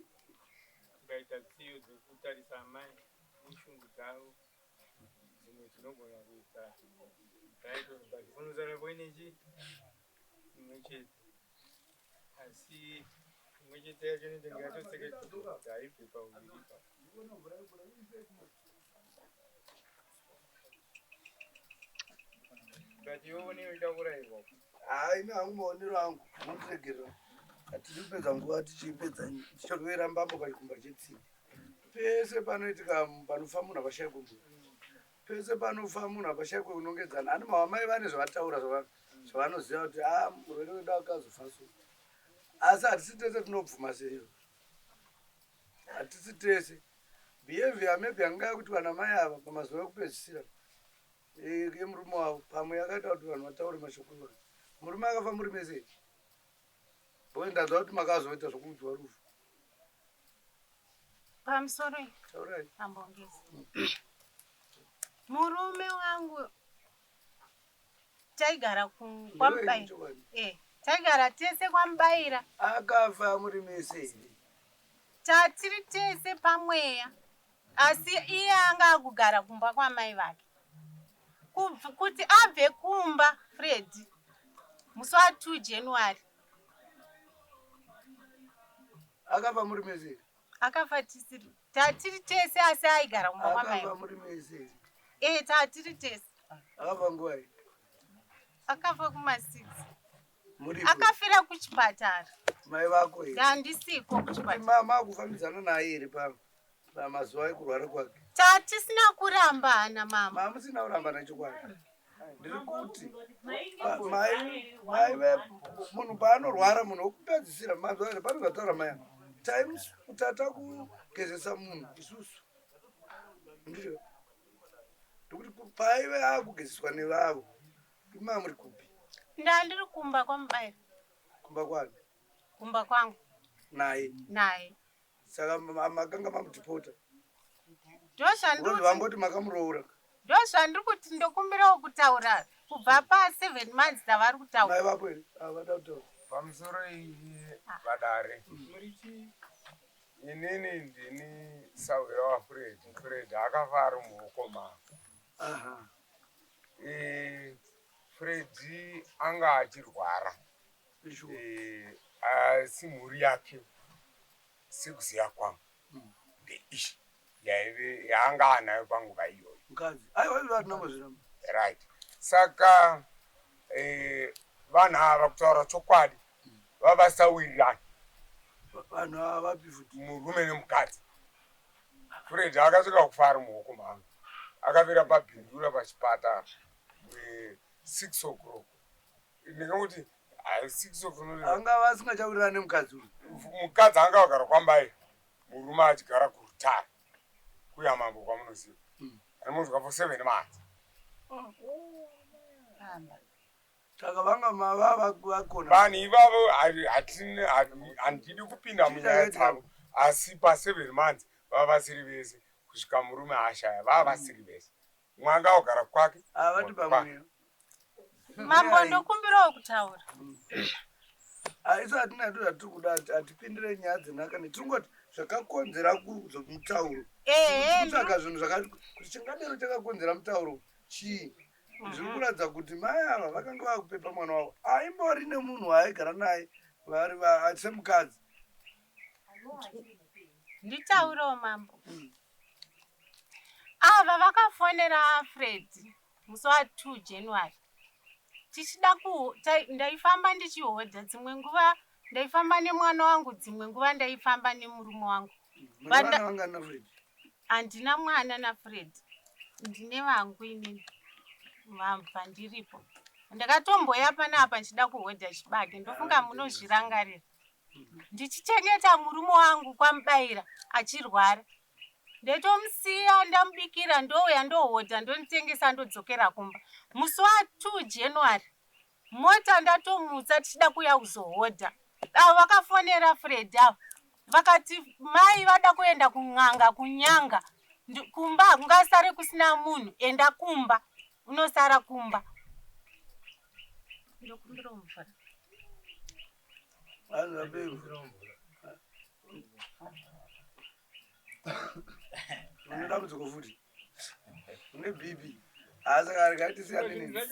tikaita tsiyo dzekutarisa amai neshungu dzavo dzimwe dzinogona kuita unotaura nechi imwe chete asi imwe chete yacho ndenge yatotseketi haibve pauviri but iwo neoita kurayirwa haina hangu maonero angu motiregerera hatiri kupedza nguva tichipedza tichirovera mbambo pachikumba chetsini pese panoitika panofa munhu apashayikwe munhu pese panofa munhu apashayikwe kunongedzana ani mavamai vane zvavataura zvavana zvavanoziva kuti murwere wedu akazofa so. Asi hatisi tese tinobvuma seizvo, hatisi tese. Behavior maybe yanga yakuti vana mai ava pamazuva ekupedzisira emurume wavo pamwe yakaita kuti vanhu vataure mashoko iwana. Murume akafa muri mese, boe ndanzwa kuti makazoita zvokuudzwa rufu. Pamusoro Taurai. ambongezi. Murume wangu taigara kwamubaira. Taigara tese kwamubaira. Akafa muri mese. Tatiri tese pamweya. Asi iye anga akugara kumba kwamai vake. Kuti abve kumba Fred musi wa 2 January. Akafa muri mese. Akafa tisiri. Tatiri tese asi aigara kumba kwamai. Akafa muri mese. Tatiri tese. Akafa nguwai. Akafa kuma6. Muripo. Akafira kuchipatara. Mai vako here. Ndandisiko kuchipatara. Mama akufambidzana naye here pamazuva ekurwara kwake. Tatisina kurambana mama. Mama musina kurambana chokwadi. Ndiri kuti munhu paanorwara munhu wokupedzisira mazuva here pane zvataura mai times kutata kugezesa munhu isusu. Ndizvo ndikuti paive akugezeswa nevavo ima muri kupi? Ndandiri kumba kwamubaira. Kumba kwani? Kumba kwangu. Naye. Saka makanga mamudhipota. Ndozvandiri vamboti makamuroora. Ndozvandiri kuti ndokumbirawo kutaura kubva pa7 months davari kutaura. Mai vapo here? Vada kutaura. Pamusoro iyi vadare. Inini ndini sawira waFred. Fred akafa ari muoko mako. Fred anga achirwara. Asi mhuri yake sekuziya kwangu ndeishi yaanga anayo panguva iyoyo. Mukadzi aiwa vatinambozviramba. Right. Saka vanhu ava kutaura chokwadi vavasawirirana. Vanhu ava vapi futi? Murume nemukadzi. Fred akasvika kufa ari muoko mangu. Akafira pabhindura pachipatara 6 o'clock. Ndingakuti 6 o'clock. Anga vasingachawirirani nemukadzi uyu. Mukadzi anga agara kwambai. Murume achigara kurutare. Kuyamambo kwamunoziva. Anomunzwa for 7 months. Saka vanga mava vakona. Vanhu ivavo handidi kupinda munyaya dzavo. Asi pa7 months vava vasiri vese. Kusvika murume ashaya vava vasiri vese. Mwanga agara kwake. Avati pamweya. Mambo ndokumbirawo kutaura. Isu hatina ndo zvatiri kuda hatipindire nyaya dzenhaka netingoti zvakakonzera mutauro. Kutsvaga zvinhu zvakati kuti chingadero chakakonzera mutauro chii. Zviri kuratidza kuti mai ava vakanga vakupepa mwana wavo aimbori nemunhu waaigara naye vari semukadzi. Nditaurewo mambo. Ava vakafonera Fred musi wa 2 January. Tichida ndaifamba ndichihodha dzimwe nguva ndaifamba nemwana wangu dzimwe nguva ndaifamba nemurume wangu. Mwana wanga na Fred? Handina mwana na Fred. Ndine vangu inini. Vamva ndiripo. Ndakatomboya panapa ndichida kuhodha chibage ndofunga munozvirangarira. Ndichichengeta murume wangu kwamubaira achirwara. Ndetomusiya ndamubikira ndouya ndohodha ndonitengesa ndodzokera kumba. Musi wa 2 January mota ndatomutsa tichida kuya kuzohodha. Avo vakafonera Fred avo vakati mai vada kuenda kun'anga kunyanga kumba kungasare kusina munhu enda kumba unosara kumba. Ndokumbira mvura. Unoda muzoko futi. Une bibi.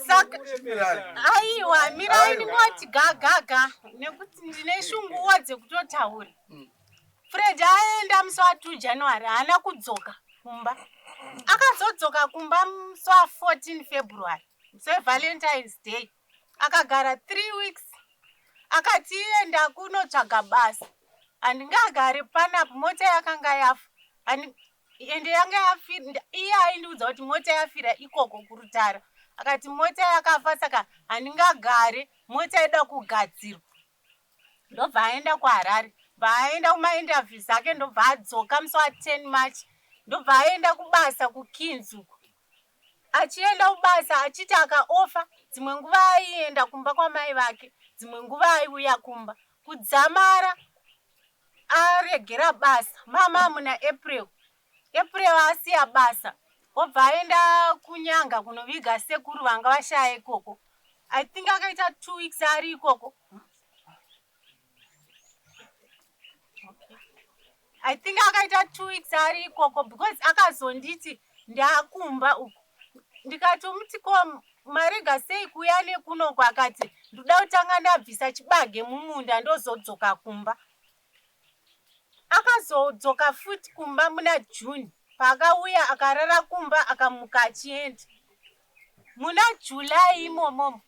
Saka aiwa mirai ndingoti gagaga nekuti ndine shunguwa dzekutotaura. Fred aenda musi wa 2 January haana kudzoka kumba. Akazodzoka kumba musi wa 14 February musi weValentine's Day. Akagara 3 weeks. Akati enda kunotsvaga basa. Handingagare panapo mota yakanga yafa. Ende yanga yafira iye aindiudza kuti mota yafira ikoko kurutara. akati mota yakafa saka handingagare, mota ida kugadzirwa. Ndobva aenda kuHarare, bva aenda kumainterviews ake, ndobva adzoka musi wa10 March, ndobva aenda kubasa kuKinzuku. Achienda kubasa achiti akaofa, dzimwe nguva aienda kumba kwamai vake, dzimwe nguva aiuya kumba. Kudzamara aregera basa mama muna April asiya basa, obva aenda kunyanga kunoviga sekuru vanga vashaya ikoko. I think akaita 2 weeks ari ikoko. I think akaita 2 weeks ari ikoko because akazonditi ndakumba uku. Ndikatomuti ko marega sei kuya nekunoko, akati ndoda kutanga ndabvisa chibage mumunda ndozodzoka kumba. Akazodzoka futi kumba muna June, paakauya akarara kumba akamuka achienda. Muna July imomo.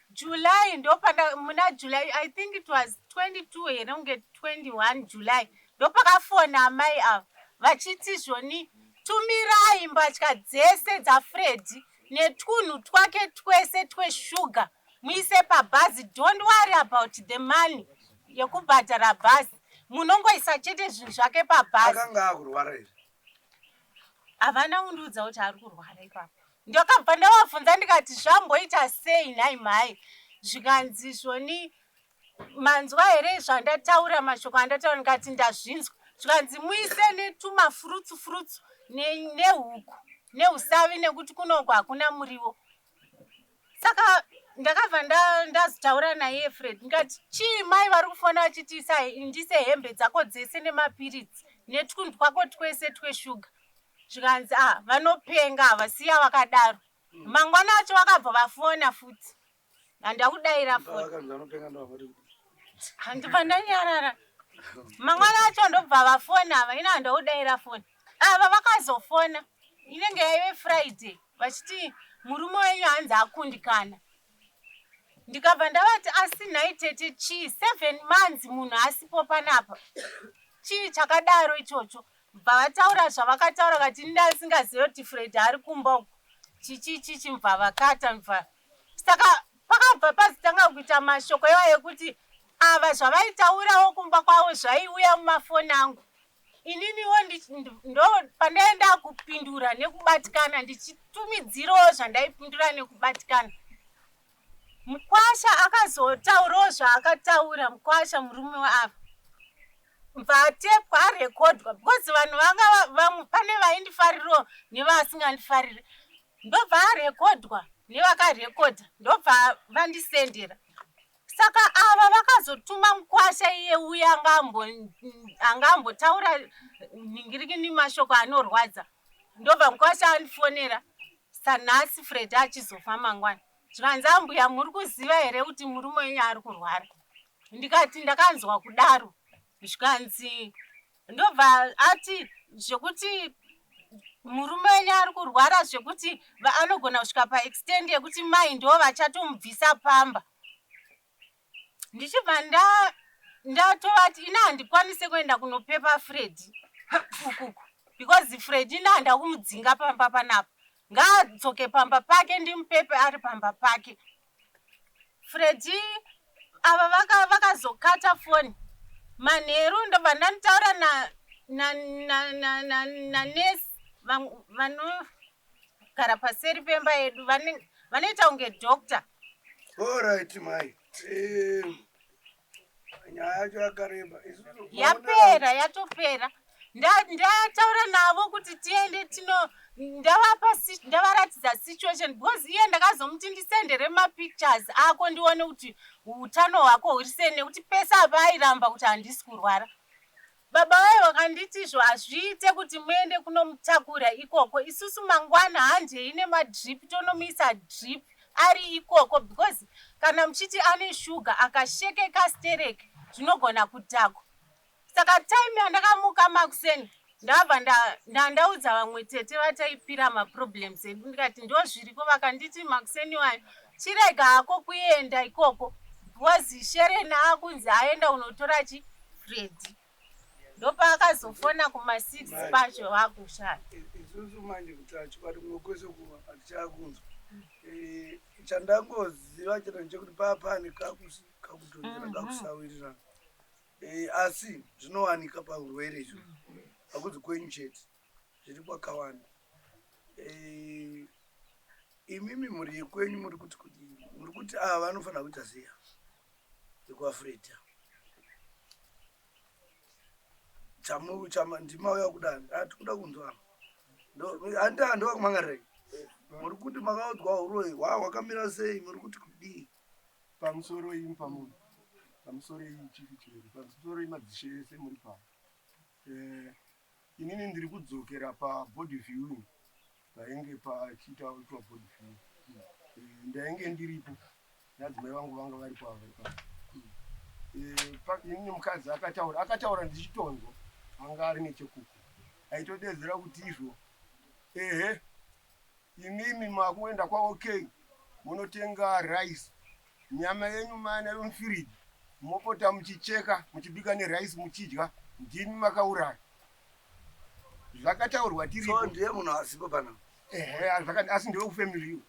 July ndopanda muna July, I think it was 22 here unge 21 July. Ndopakafona amai ava vachiti zvoni tumirai mbatya dzese dzaFredi netwunhu twake twese tweshuga muise pabhazi. Don't worry about the money yekubhadhara bhazi, munongoisa chete zvinhu zvake pabhazi. Akanga akurwara here? Havana kundiudza kuti ari kurwara ipapo. Ndakabva ndavabvunza ndikati zvamboita sei nhai mai, zvikanzi zvoni manzwa here zvandataura, mashoko andataura, ndikati ndazvinzwa. Zvikanzi muise netumafurutsu nehuku neusavi nekuti kunoko hakuna muriwo. Saka ndakabva ndazotaura naye Fred ndikati chii mai vari kufona vachiti ndise hembe dzako dzese nemapiritsi netwunhu twako twese tweshuga. Zvikanzi vanopenga havasiya vakadaro. Mangwana acho vakabva vafona futi. Handakudayira foni. Handibva ndanyarara. Mangwana acho ndobva vafona ava, ina handakudayira foni. Ava vakazofona, inenge yaive Friday, vachiti murume wenyu hanzi akundikana. Ndikabva ndavati asi nhai tete chii 7 months munhu asipo panapa. Chii chakadaro ichocho? Bva vataura zvavakataura kati ndasingazivi kuti Fred ari kumba uku. Chichichi mbva vakata mbva. Saka pakabva pazitanga kuita mashoko iwa ekuti ava zvavaitaurawo kumba kwavo zvaiuya mumafoni angu. Ininiwo ndo pandaenda kupindura nekubatikana ndichitumidzirawo zvandaipindura nekubatikana. Mukwasha akazotaurawo zvaakataura, Mukwasha murume waava. Mvatepwa arekodwa because vanhu vanga pane vaindifariro nevasingandifariri. Ndobva arekodwa nevakarekodha, ndobva vandisendera. Saka ava vakazotuma Mukwasha iye uya angambotaura ningiriki mashoko anorwadza. Ndobva Mukwasha andifonera sanhasi Fred achizofa mangwana. Zvikanzi ambuya muri kuziva here kuti murume wenyu ari kurwara? Ndikati ndakanzwa kudaro. Zvikanzi ndobva ati zvekuti murume wenyu ari kurwara zvekuti anogona kusvika paextend yekuti mai ndo vachatomubvisa pamba. Ndichibva ndatovati ina handikwanise kuenda kunopepa Fred ukuku because Fred ina handa kumudzinga pamba panapa. Ngaadzoke pamba pake ndimupepe ari pamba pake. Fred ava vakazokata foni. Manheru ndobva ndanitaura nanesi vanogara paseri pemba yedu vanoita kunge dhokta. Alright mai. Nyaya yacho yakareba. Yapera, yatopera. Ndataura navo kuti tiende ndavaratidza situation because iye ndakazomuti ndisendere mapictures ako ndione kuti utano hwako huri sei nekuti pese apa airamba kuti handisi kurwara. Baba vaye vakanditizvo hazviite kuti muende kunomutakura ikoko. Isusu mangwana handei nemadrip tonomuisa drip ari ikoko because kana muchiti ane shuga akashekeka stereke zvinogona kudhakwa. Saka time yandakamuka makuseni ndabva ndandaudza vamwe tete vataipira maproblems edu ndikati ndo zviriko. Vakanditi makuseni wayo chirega hako kuenda ikoko because Sherena akunzi aenda unotora Fred. ndopaakazofona kuma6 pacho vakushaya. isusu manje kuti achikwati kumwe kwese kuva hatichakunzwa. Chandangoziva chete chekuti papane kakudhonzera kakusawirirana. Asi zvinowanika paurwere izvo hakuzi kwenyu chete, zviri kwakawanda. Imimi muri yekwenyu muri kuti kudini? Muri kuti ava vanofanira kuita ziya yekuafrida ndimauya kudani hatikuda kunzwa handiwakumangarei. Muri kuti makaudzwa uroi hwakamira sei? Muri kuti kudii? Pamusoro imi pamunhu, pamusoro iyi chifi chiri, pamusoro imadzishe ese muri pano. Inini ndiri kudzokera pabody viewing painge pachitaurwa body viewing. Ndainge ndiripo nadzimai vangu vanga vari pavo. Inini mukadzi akataura ndichitonzwa, anga ari nechekuku, aitodedzera kuti izvo ehe imimi makuenda kwaOK munotenga rice, nyama yenyu mana mufiriji, mopota muchicheka muchibika nerice muchidya, ndimi makauraya. Zvakataurwa tiripo. So ndiye munhu asipo pana. Asi ndiwe kufamily iyo.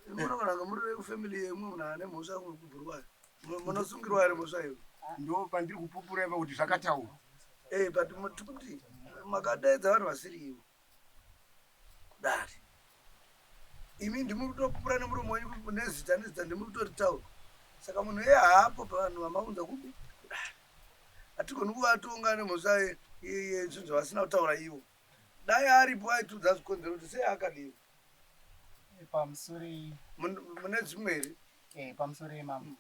Munogona muri kufamily yemwe munhu ane mhosva kubhurwa. Munosungirwa ere mhosva iyo? Ndo pandiri kupupura iva kuti zvakataurwa. But tikuti makadedza vanhu vasiri ivo kudari. Imi ndimuri kutopupura nemuromo wenyu nezita ndimuri kutoritaura. Saka munhu iye haapo pavanhu vamaunza kubi kudari. Hatigoni kuvatonga nemhosva zvinhu zvavasina kutaura ivo. Dai aripo aitudza zvikonzero kuti sei akadiwa. Pamusoro mune dzimwe here? Pamusoro imamo.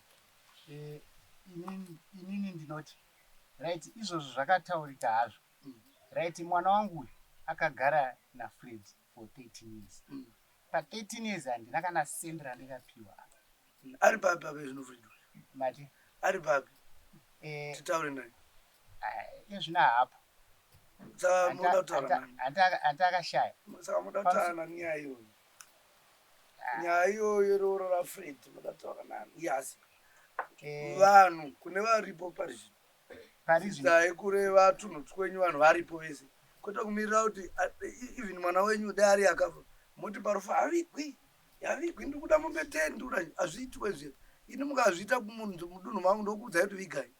Inini ndinoti right, izvozvo zvakataurika hazvo. Right, mwana wangu uyu akagara naFred for 13 years. Pa13 years handina kana sendi randikapiwa. Ari papi ape zvinofridwa? Mati? Ari papi? Titaure naye. Izvina hapo. Saka muda kutaura nani? Handakashaya. Saka muda kutaura nani nyaya iyoyo? Nyaya iyoyo rooro raFred muda kutaura nani? Yes. Vanhu kune varipo Parizvino. Dai kureva tunhu twenyu vanhu varipo vese. Kwete kumirira kuti even mwana wenyu dai ari akafa. Moti parofa havigwi. Havigwi ndiri kuda mombe 10 ndura hazviitwe zviro. Ini mukazviita kumunhu mudunhu mangu ndokuudzai kuti vigai.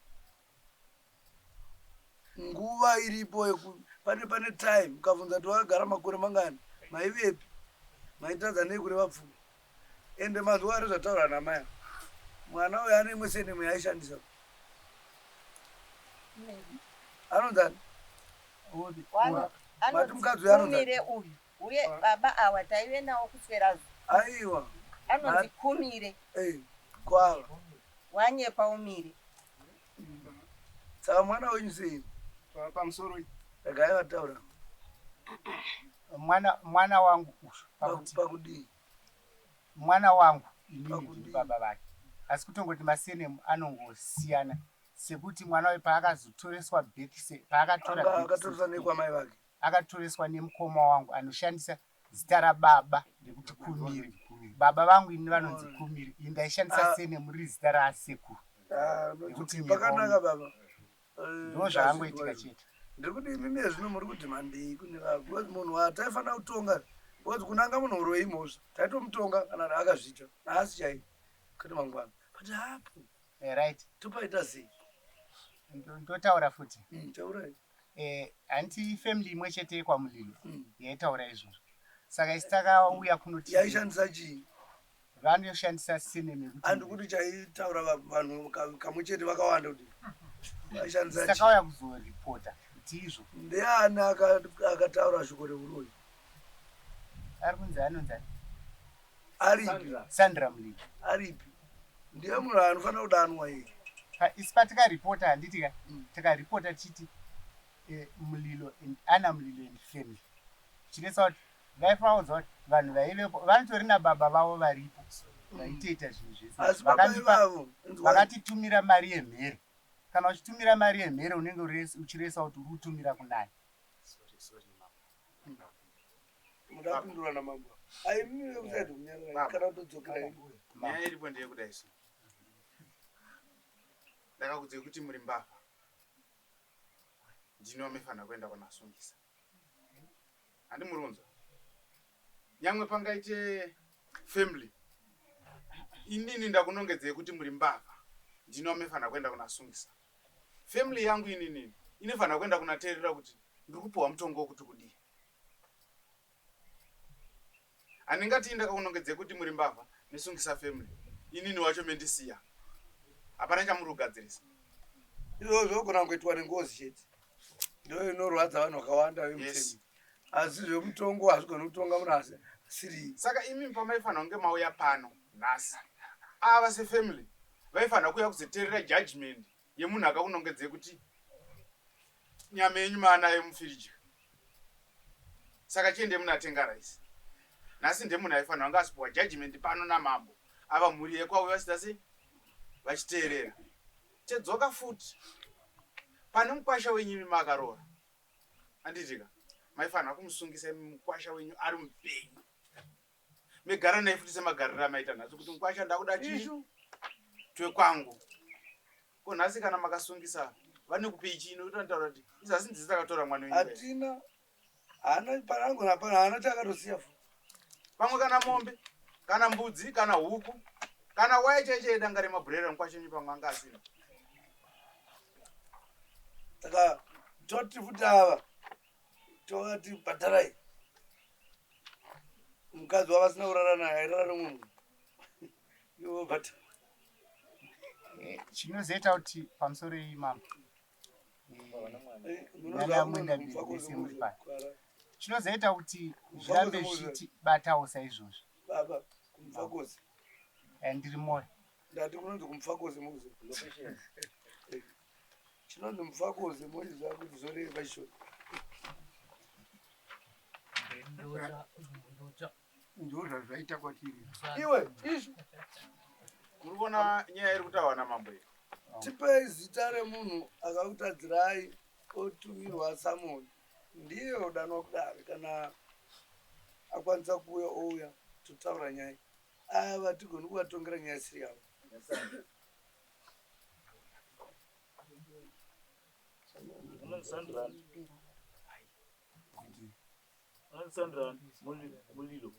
Nguva iripo pane time mukabvunza kuti wakagara makore mangani maivepi maitadza nei kureva pfuma ende mazuva ari zvataura namaya mwana uyu ane imwe senemu yaishandisa anonzani mati mukadzi uyu anonzani uye baba awa taive nawo kuswera aiwa anonzi Kumire kwava wanyepa umire. Saka mwana wenyu sei? Pamusoro regai vataura. Mwana wangu pakudii? Mwana wangu inini baba vake, asi kutongoti masenemu anongosiyana, sekuti mwana we paakazotoreswa paakatoreswa nekwamai vake, akatoreswa nemukoma wangu anoshandisa zita rababa rekuti Kumire. Baba vangu ini vanonzi Kumire, ini ndaishandisa senemu riri zita raasekuru. Pakanaka baba. Ndo zvakangoitika chete. Ndiri kuti imimi zvino muri kudhimandei kune vanhu, because munhu wataifanira kutonga, because kunanga munhu uroi mhosva taitomutonga kana akazviita naasi chai kuti mangwana but hapo right topaita sei? Ndotaura futi. Taurai. Hanti family imwe chete yekwamulilo yaitaura izvozvo. Saka isi takauya kunoti yaishandisa chii? Vanoshandisa senemu yekuti handi kuti chaitaura vanhu kamwe chete vakawanda kuti vaishandisa chii? Takauya kuzoripota kuti izvo. Ndiani akataura shoko reuroi? Ari kunzi anonzani? Aripi? Sandra Mulilo. Aripi? Ndiye munhu anofanira kudanwa here. Isi patikaripota handiti takaripota tichiti Mulilo ana Mulilo and family. Chinesa kuti vaifaudzwa kuti vanhu vaivepo vanotori nababa vavo varipo vaitoita zvinhu zvese. Vakatitumira mari yemhere. Kana uchitumira mari yemhere unenge uchiresa kuti uri kutumira kunani. Mudapindura namambo. Aimire kusaidi kunyarara kana kutodzokera. Nyaya iripo ndeyekuda isu. Ndakakudzai kuti muri mbavha. ndino mefanira kuenda kunasungisa. Handimurunza. Nyamwe pangaite family. Inini ndakunongedzei kuti muri mbavha. Ndino mefanira kuenda kunasungisa. Family yangu inini inofanira kuenda kunateerera kuti ndiri kupiwa mutongo wokuti kudii. Handingati ndakakunongedzei kuti muri mbavha nesungisa family. Inini wacho mendisiya. Hapana chamuri kugadzirisa. Izvozvo zvinogona kuitwa nengozi chete. Ndo inorwadza vanhu vakawanda vemutsemi. Asi zvemutongo hazvigoni kutonga munhu asi siri. Saka imi pamaifanira kunge mauya pano nhasi. Ava sefamily vaifanira kuuya kuzoteerera judgment yemunhu akakunongedzei kuti nyama yenyu maanayo mufiriji. Saka chiende munatenga raisi. Nhasi ndemunhu aifanira kunge asipiwa judgment pano namambo. Ava mhuri yekwavo vasita sei vachiteerera. Chedzoka futi pane mukwasha wenyu imi makaroora. Handitika maifanira kumusungisa mukwasha wenyu ari mupenyu. Megara naye futi semagariro amaita nhasi kuti mukwasha ndakuda chii twekwangu. Ko nhasi kana makasungisa vane kupei chino utotaura kuti izasi ndisi takatora mwana wenyu. Hatina hana panangu napana hana chakatosiya fu. Pamwe kana mombe kana mbudzi kana huku kana waya chaiche danga remabhurera mukwasha wenyu pamwe anga asina. Saka toti futi ava tovati bhadharai. Mukadzi wavasina kurara naye airara nemunhu. Ivo bhadhara. Chinozoita kuti pamusoro imambo nyanyamwenda mbese muri pano. Chinozoita kuti zvirambe zvichitibatawo saizvozvo. Baba kumfakozi. Ndiri mori. Ndati kunonzi kumfakozi muze. Chinonzi mfakozi moizva kuti zorei pachishoro. Ndozva zvaita kwatiri. Iwe izvo muri kuona nyaya iri kutaurwa namambo iyi. Tipei zita remunhu akakutadzirai otumirwa Samuel. Ndiye udanwa kudaro kana akwanisa kuuya ouya totaura nyaya. Ava tigoni kuvatongera nyaya siri yavo. Sandra mulilo.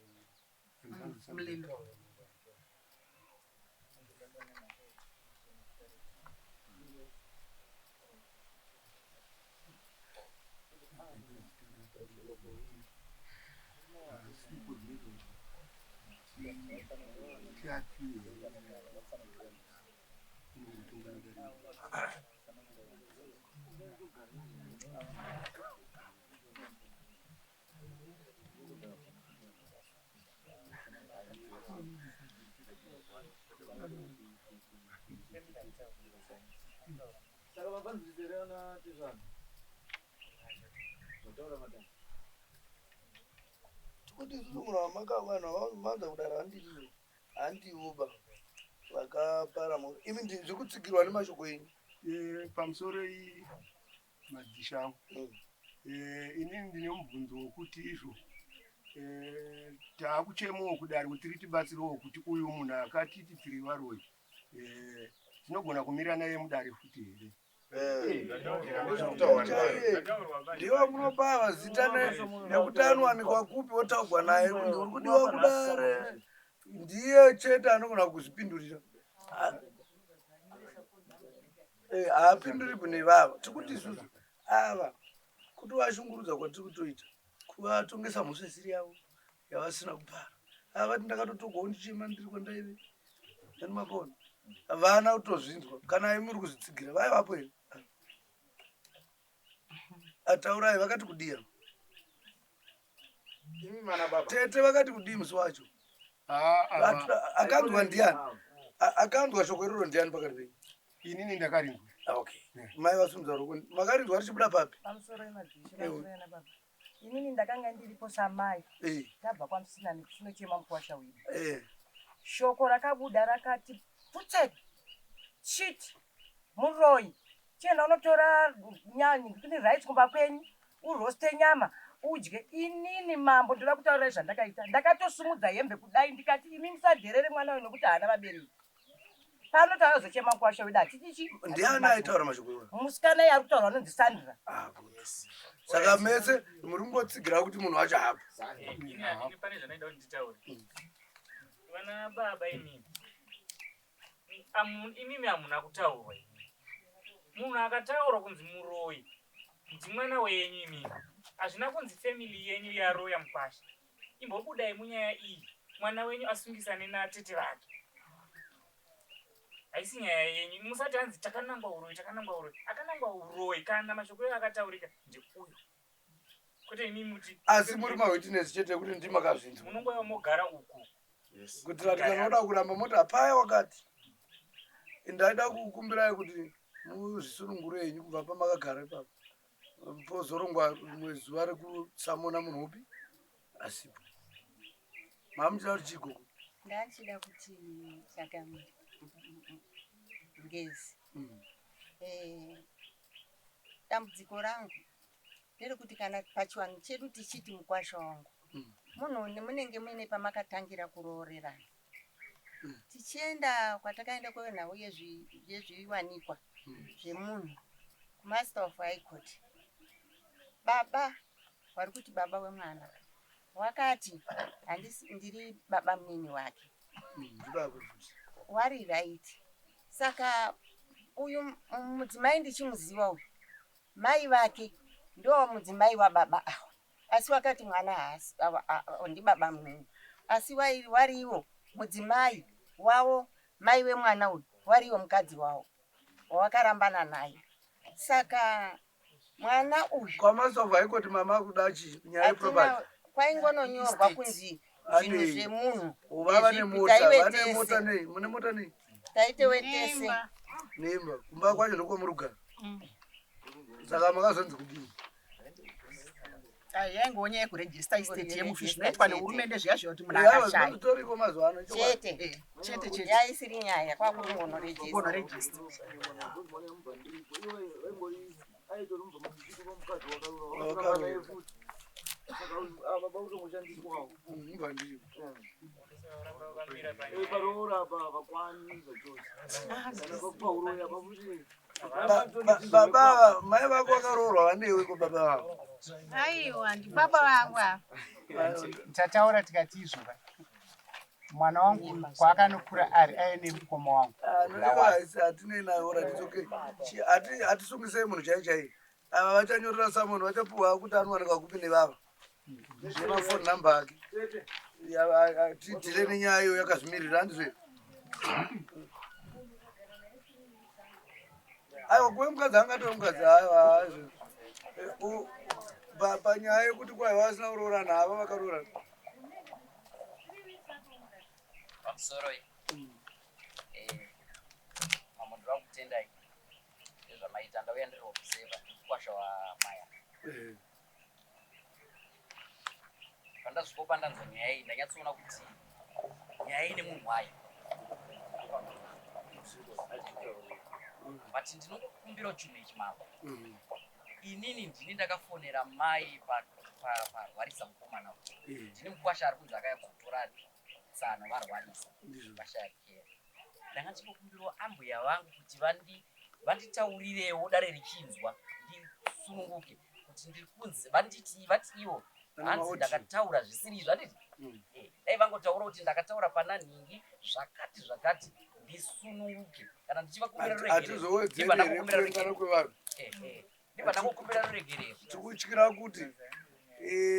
Kuti isusu maka vanhu vamanza kudaro handiuba vakapara mhuri. Imi ndiri kutsigirwa nemashoko enyu. Pamusoro madzisha angu. Inini ndine mubvunzo wokuti izvo taakuchemawo kudaro kuti ritibatsirewo kuti uyu munhu akatiti tiri varoi tinogona kumira naye mudare futi here. Ndiwo munopa zita nekuti anowanikwa kupi wotaugwa naye kuti uri kudiwa kudare. Ndiye chete anogona kuzvipindurira. Haapinduri kune vava. Tikuti isusu ava kuti vashungurudza kwatiri kutoita kuvatongesa mhosva isiri yavo yavasina kupara. Ava ti ndakatotogawo ndichema ndiri kwandaive nemakono. Vana kutozvinzwa kana muri kuzvitsigira vaivapo here. Ataurai vakati kudiya. Tete vakati kudii musi wacho. Akanzwa ndiani? Akanzwa shoko iroro ndiani pakati penyu? Inini ndakarindwa. Okay. Mai vasumudza roko. Makarindwa richibuda papi? Pamusoro yemadhishi na baba. Inini ndakanga ndiripo samai. Tabva kwaMusinani kuchinochema mukwasha wedu. Shoko rakabuda rakati putseti chiti muroi chenda unotora nyani kune rights kumba kwenyu uroste nyama udye. Inini mambo ndoda kutaura zvandakaita. Ndakatosumudza hembe kudai ndikati imi musadherere mwana uyu nokuti haana vabereki. pano taazochema mukwasha wedu hatitichi ndiani aitaura mashoko iwayo? musikana yari kutaura anonzi Sandra. Saka mese muri kungotsigira kuti munhu wacho hapo. Ini pane zvanoida kuti nditaure. Vana baba imimi hamuna kutaurwa. Munhu akataura kunzi muroyi ndi mwana wenyu imimi, hazvina kunzi family yenyu yaroya mukwasha. Imbobudai munyaya iyi, mwana wenyu asungisane natete vake. Haisi nyaya yenyu, musati hanzi takanangwa uroyi. Akanangwa uroyi kana mashoko eyo akataurika ndeuyo. Kwete imimi muti asi muri mawitness chete kuti ndimakazvinzwa. Munongova mogara uku. Kuitira kuti kana uda kuramba moti hapaya wakati. Ndaida kukumbirai kuti muzvisunungure henyu kubva pamakagara ipapo. Pozorongwa zuva rekusamona munhu upi asipo. Mamuchida kuti chigoko. Ndachida kuti Chagamire Ngezi. Dambudziko rangu nderekuti kana pachiwanhu chedu tichiti mukwasha wangu munhu munenge muine pamakatangira kuroorerana. Tichienda kwatakaenda kwenhau yezviwanikwa zvemunhu kumaster of high court, baba wari kuti baba wemwana wakati ndiri baba munini wake wari right. Saka uyu mudzimai ndichimuziva uyu mai vake ndo mudzimai wababa awo, asi wakati mwana haasi ndi baba munini, asi wariwo mudzimai wavo mai wemwana uyu wariwo mukadzi wavo wawakarambana naye. Saka mwana uyu kwamaster of high court mama kudachi nyaya property kwaingononyorwa kunzi zvinhu zvemunhu vava nemota nei mune mota nei taite wetese nemba kumba kwacho ndokwo murugara. Saka makazonzi kudini? yaingonya yekurejista estate yemufish zvinoitwa nehurumende zviya zviya kuti munhu akashaya toriko mazuva ano chete yaisiri nyaya kwakungonorejista. Baba mai vako vakaroorwa vaneweko baba vavo? Aiwa ndi baba vangu apa. Tataura tikati izvova mwana wangu kwaakanokura ari aine mukoma wangu. Hatinei nayo ratidzoke hatisungise munhu chai chai. Ava vachanyorera samunhu vachapuhwa kuti anowanika kupi nevava nemafoni namba ake. Tidhire nenyaya iyo yakazvimirira handizve. Aiwa kuve mukadzi angatove mukadzi aiwa panyaya yekuti kwai vasina kuroorana hava vakaroorana. Pamusoro mamwe ndiri kutendai nezvamaita ndauya ndiri wobhuseva mukwasha wamaya. Pandasvikopa ndanzwa nyaya iyi ndanyatsoona kuti nyaya ine munhu wayo, but ndinokukumbira chinhu ichi mama. Inini ndini ndakafonera mai parwarisa mukomana uyu. Ndini mukwasha ari kunzi akaya kutora tsano varwarisa vashaya kera. Ndanga ndichikukumbirawo ambuya vangu kuti vanditaurirewo dare richinzwa ndisununguke kuti ndiri kunzi vati ivo hanzi ndakataura zvisiri izvo handiti. Dai vangotaura kuti ndakataura pana nhingi zvakati ndisununguke kana ndichivakumbira ruregerero. Ndipanakukumbira ruregerero. Tikutyira kuti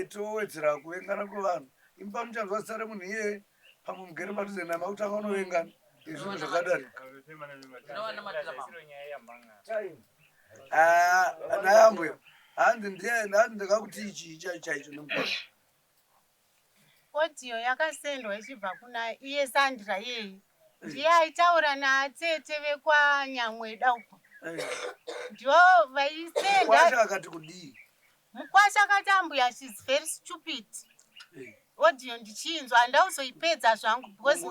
towedzera kuvengana kwevanhu. Imba muchanzwa zita remunhu iyeye pamwe mugere padhuze nama kuti akanovengana. Izvinhu zvakadarika. Nayambuya hanzi ndakakuti ichi chaicho nemukwasha. Odiyo yakasendwa ichibva kuna iye Sandra yeye ndiye aitaura naatete vekwanyamweda uko. Ndo vaisenda. Mukwasha akati kudii? Mukwasha akati ambuya she's very stupid. Odiyo ndichinzwa handauzoipedza zvangu because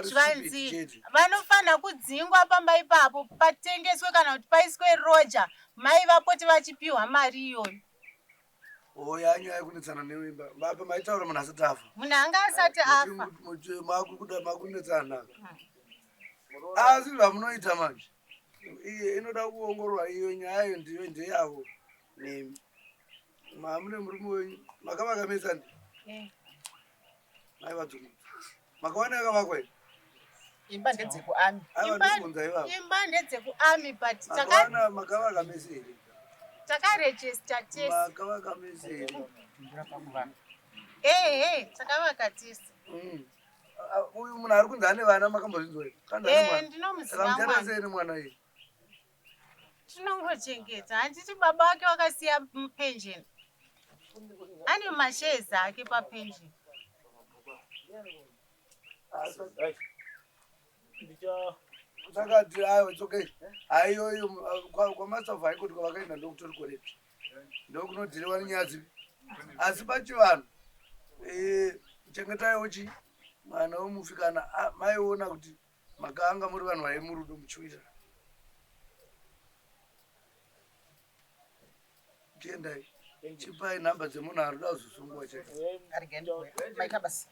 zvanzi vanofana kudzingwa pamba ipapo patengeswe kana kuti paiswe roja mai vapoti vachipiwa mari iyoyo. Yanyaya yekunetsana nevimba vapa maitaura munhu asati afa. Munhu anga asati afa. Makunetsana. asi zvamunoita manje iye inoda kuongororwa iyo nyayo ndiyo ndeyavo nemi mamune murume wenyu makavakamisa ndi mai vadzungu makawana yakavakwa ii imba ndedzekuami aivandibvunza ivavo imba ndedzekuami but makawana makavakamisa here takarejista tese makavakamisa here takavaka tese uyu munhu ari kunzi ane vana makambozvinzwa here ndinomuziva mucharasei nemwana iyi tinongochengeta handiti baba wake wakasiya pension ane mashezi ake papension sakati aiwa it's okay aiyoyo kwamaster of high court kwavakaenda ndokutori koreti ndokunodhiriwa nenyaya dzivi asi pachivanhu chengetaiwo chi mwana womufikana maiona kuti makanga muri vanhu vai murudo muchiuita tiendai chipai nhamba dzemunhu ari kuda kuzosungwa chai arigeni maika basi